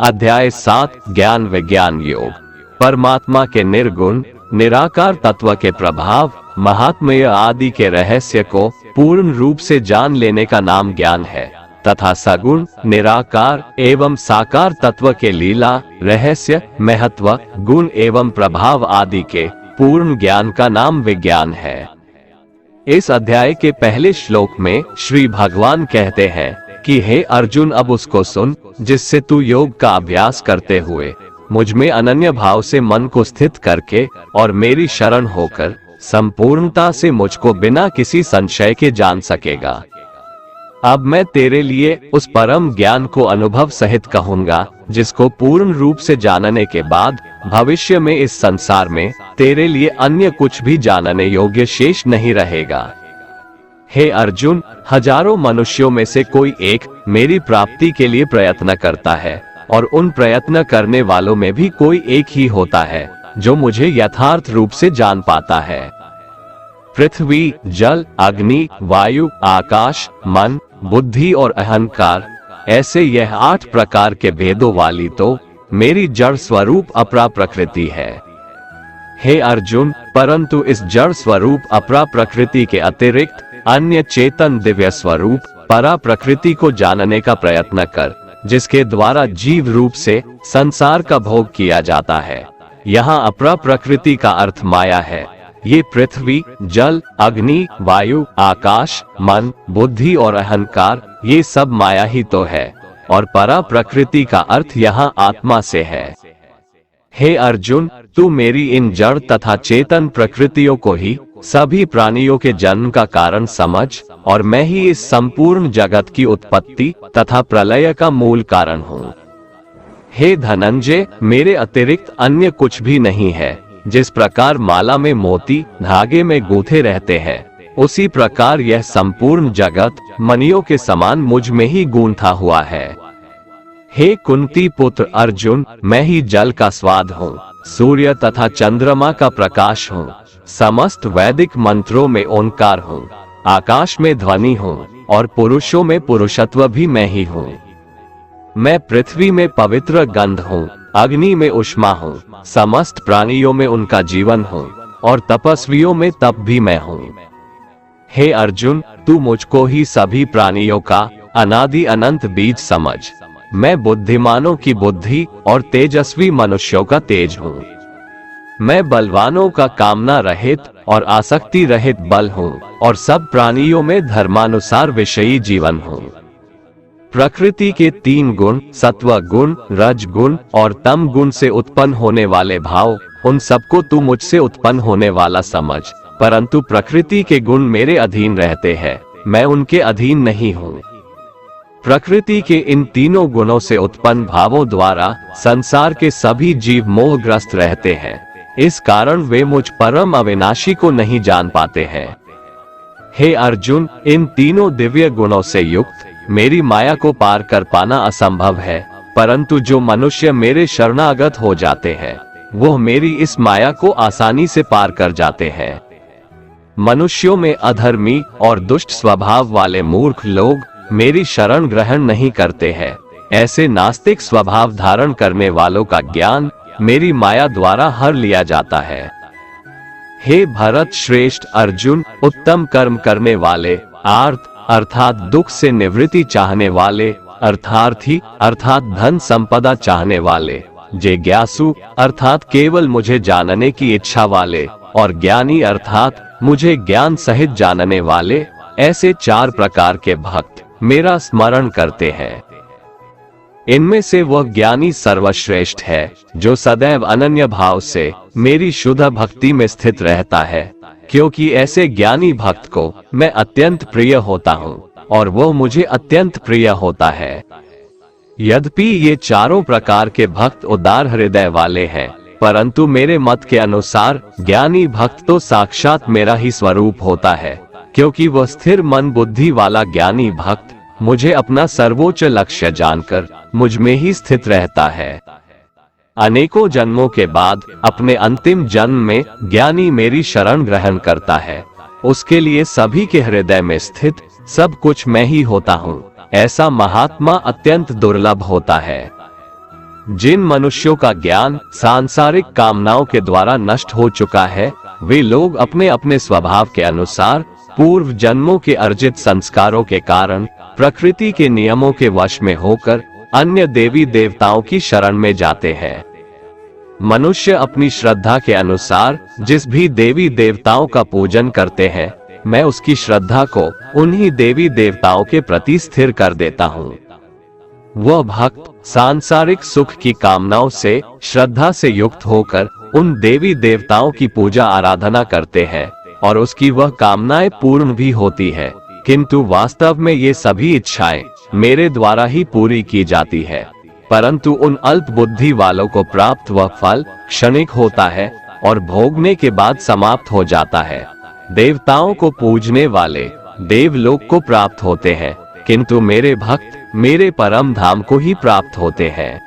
अध्याय 7 ज्ञान विज्ञान योग। परमात्मा के निर्गुण निराकार तत्व के प्रभाव महात्म्य आदि के रहस्य को पूर्ण रूप से जान लेने का नाम ज्ञान है, तथा सगुण, निराकार एवं साकार तत्व के लीला, रहस्य, महत्व, गुण एवं प्रभाव आदि के पूर्ण ज्ञान का नाम विज्ञान है। इस अध्याय के पहले श्लोक में श्री भगवान कहते हैं कि हे अर्जुन, अब उसको सुन जिससे तू योग का अभ्यास करते हुए मुझ में अनन्य भाव से मन को स्थित करके और मेरी शरण होकर संपूर्णता से मुझको बिना किसी संशय के जान सकेगा। अब मैं तेरे लिए उस परम ज्ञान को अनुभव सहित कहूंगा जिसको पूर्ण रूप से जानने के बाद भविष्य में इस संसार में तेरे लिए अन्य कुछ भी जानने योग्य शेष नहीं रहेगा। हे अर्जुन, हजारों मनुष्यों में से कोई एक मेरी प्राप्ति के लिए प्रयत्न करता है और उन प्रयत्न करने वालों में भी कोई एक ही होता है जो मुझे यथार्थ रूप से जान पाता है। पृथ्वी, जल, अग्नि, वायु, आकाश, मन, बुद्धि और अहंकार, ऐसे यह 8 प्रकार के भेदों वाली तो मेरी जड़ स्वरूप अपरा प्रकृति है। हे अर्जुन, परंतु इस जड़ स्वरूप अपरा प्रकृति के अतिरिक्त अन्य चेतन दिव्य स्वरूप परा प्रकृति को जानने का प्रयत्न कर, जिसके द्वारा जीव रूप से संसार का भोग किया जाता है। यहाँ अपरा प्रकृति का अर्थ माया है। ये पृथ्वी, जल, अग्नि, वायु, आकाश, मन, बुद्धि और अहंकार, ये सब माया ही तो है, और परा प्रकृति का अर्थ यहाँ आत्मा से है। हे अर्जुन, तू मेरी इन जड़ तथा चेतन प्रकृतियों को ही सभी प्राणियों के जन्म का कारण समझ, और मैं ही इस संपूर्ण जगत की उत्पत्ति तथा प्रलय का मूल कारण हूँ। हे धनंजय, मेरे अतिरिक्त अन्य कुछ भी नहीं है। जिस प्रकार माला में मोती धागे में गूंथे रहते हैं, उसी प्रकार यह संपूर्ण जगत मणियों के समान मुझ में ही गूंथा हुआ है। हे कुंती पुत्र अर्जुन, मैं ही जल का स्वाद हूँ, सूर्य तथा चंद्रमा का प्रकाश हूँ, समस्त वैदिक मंत्रों में ओंकार हूँ, आकाश में ध्वनि हूँ और पुरुषों में पुरुषत्व भी मैं ही हूँ। मैं पृथ्वी में पवित्र गंध हूँ, अग्नि में उष्मा हूँ, समस्त प्राणियों में उनका जीवन हूँ और तपस्वियों में तप भी मैं हूँ। हे अर्जुन, तू मुझको ही सभी प्राणियों का अनादि अनंत बीज समझ। मैं बुद्धिमानों की बुद्धि और तेजस्वी मनुष्यों का तेज हूँ। मैं बलवानों का कामना रहित और आसक्ति रहित बल हूँ और सब प्राणियों में धर्मानुसार विषयी जीवन हूँ। प्रकृति के 3 गुण, सत्व गुण, रज गुण और तम गुण से उत्पन्न होने वाले भाव, उन सबको तू मुझसे उत्पन्न होने वाला समझ, परंतु प्रकृति के गुण मेरे अधीन रहते हैं, मैं उनके अधीन नहीं हूँ। प्रकृति के इन तीनों गुणों से उत्पन्न भावों द्वारा संसार के सभी जीव मोहग्रस्त रहते हैं, इस कारण वे मुझ परम अविनाशी को नहीं जान पाते हैं। हे अर्जुन, इन तीनों दिव्य गुणों से युक्त मेरी माया को पार कर पाना असंभव है, परंतु जो मनुष्य मेरे शरणागत हो जाते हैं वो मेरी इस माया को आसानी से पार कर जाते हैं। मनुष्यों में अधर्मी और दुष्ट स्वभाव वाले मूर्ख लोग मेरी शरण ग्रहण नहीं करते हैं। ऐसे नास्तिक स्वभाव धारण करने वालों का ज्ञान मेरी माया द्वारा हर लिया जाता है। हे भरत श्रेष्ठ अर्जुन, उत्तम कर्म करने वाले, आर्त अर्थात दुख से निवृत्ति चाहने वाले, अर्थार्थी अर्थात धन संपदा चाहने वाले, जिज्ञासु अर्थात केवल मुझे जानने की इच्छा वाले, और ज्ञानी अर्थात मुझे ज्ञान सहित जानने वाले, ऐसे 4 प्रकार के भक्त मेरा स्मरण करते हैं। इनमें से वह ज्ञानी सर्वश्रेष्ठ है जो सदैव अनन्य भाव से मेरी शुद्ध भक्ति में स्थित रहता है, क्योंकि ऐसे ज्ञानी भक्त को मैं अत्यंत प्रिय होता हूँ और वह मुझे अत्यंत प्रिय होता है। यद्यपि ये चारों प्रकार के भक्त उदार हृदय वाले हैं, परंतु मेरे मत के अनुसार ज्ञानी भक्त तो साक्षात मेरा ही स्वरूप होता है, क्योंकि वह स्थिर मन बुद्धि वाला ज्ञानी भक्त मुझे अपना सर्वोच्च लक्ष्य जानकर मुझ में ही स्थित रहता है। अनेकों जन्मों के बाद अपने अंतिम जन्म में ज्ञानी मेरी शरण ग्रहण करता है, उसके लिए सभी के हृदय में स्थित सब कुछ मैं ही होता हूँ। ऐसा महात्मा अत्यंत दुर्लभ होता है। जिन मनुष्यों का ज्ञान सांसारिक कामनाओं के द्वारा नष्ट हो चुका है, वे लोग अपने अपने स्वभाव के अनुसार पूर्व जन्मों के अर्जित संस्कारों के कारण प्रकृति के नियमों के वश में होकर अन्य देवी देवताओं की शरण में जाते हैं। मनुष्य अपनी श्रद्धा के अनुसार जिस भी देवी देवताओं का पूजन करते हैं, मैं उसकी श्रद्धा को उन्हीं देवी देवताओं के प्रति स्थिर कर देता हूँ। वह भक्त सांसारिक सुख की कामनाओं से श्रद्धा से युक्त होकर उन देवी देवताओं की पूजा आराधना करते हैं और उसकी वह कामनाएं पूर्ण भी होती है, किंतु वास्तव में ये सभी इच्छाएं मेरे द्वारा ही पूरी की जाती है। परंतु उन अल्प बुद्धि वालों को प्राप्त वह फल क्षणिक होता है और भोगने के बाद समाप्त हो जाता है। देवताओं को पूजने वाले देवलोक को प्राप्त होते हैं, किंतु मेरे भक्त मेरे परम धाम को ही प्राप्त होते हैं।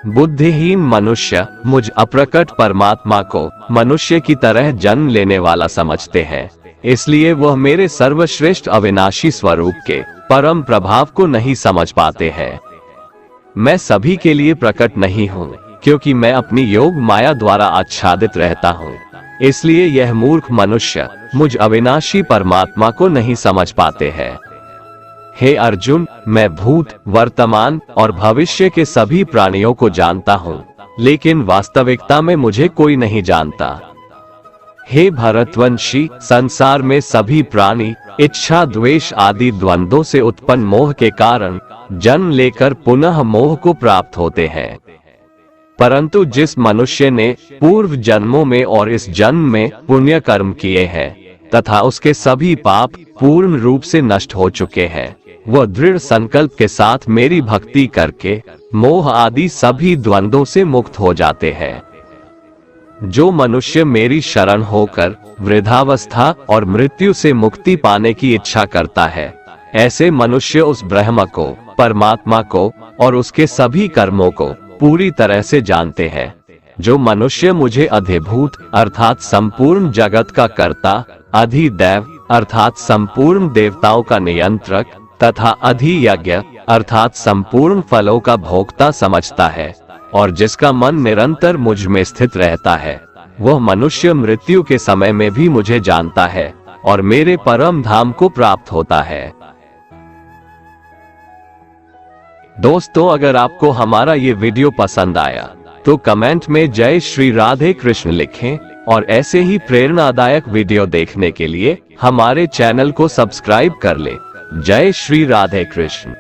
बुद्धिहीन मनुष्य मुझ अप्रकट परमात्मा को मनुष्य की तरह जन्म लेने वाला समझते हैं, इसलिए वह मेरे सर्वश्रेष्ठ अविनाशी स्वरूप के परम प्रभाव को नहीं समझ पाते हैं। मैं सभी के लिए प्रकट नहीं हूँ, क्योंकि मैं अपनी योग माया द्वारा आच्छादित रहता हूँ। इसलिए यह मूर्ख मनुष्य मुझ अविनाशी परमात्मा को नहीं समझ पाते हैं। हे अर्जुन, मैं भूत, वर्तमान और भविष्य के सभी प्राणियों को जानता हूँ, लेकिन वास्तविकता में मुझे कोई नहीं जानता। हे भरतवंशी, संसार में सभी प्राणी इच्छा, द्वेष आदि द्वंद्वों से उत्पन्न मोह के कारण जन्म लेकर पुनः मोह को प्राप्त होते हैं। परंतु जिस मनुष्य ने पूर्व जन्मों में और इस जन्म में पुण्य कर्म किए हैं तथा उसके सभी पाप पूर्ण रूप से नष्ट हो चुके हैं, वह दृढ़ संकल्प के साथ मेरी भक्ति करके मोह आदि सभी द्वंद्वों से मुक्त हो जाते हैं। जो मनुष्य मेरी शरण होकर वृद्धावस्था और मृत्यु से मुक्ति पाने की इच्छा करता है, ऐसे मनुष्य उस ब्रह्म को, परमात्मा को और उसके सभी कर्मों को पूरी तरह से जानते हैं। जो मनुष्य मुझे अधिभूत अर्थात संपूर्ण जगत का कर्ता, अधिदैव अर्थात संपूर्ण देवताओं का नियंत्रक तथा अधियज्ञ अर्थात संपूर्ण फलों का भोक्ता समझता है और जिसका मन निरंतर मुझ में स्थित रहता है, वह मनुष्य मृत्यु के समय में भी मुझे जानता है और मेरे परम धाम को प्राप्त होता है। दोस्तों, अगर आपको हमारा ये वीडियो पसंद आया तो कमेंट में जय श्री राधे कृष्ण लिखें और ऐसे ही प्रेरणादायक वीडियो देखने के लिए हमारे चैनल को सब्सक्राइब कर लें। जय श्री राधे कृष्ण।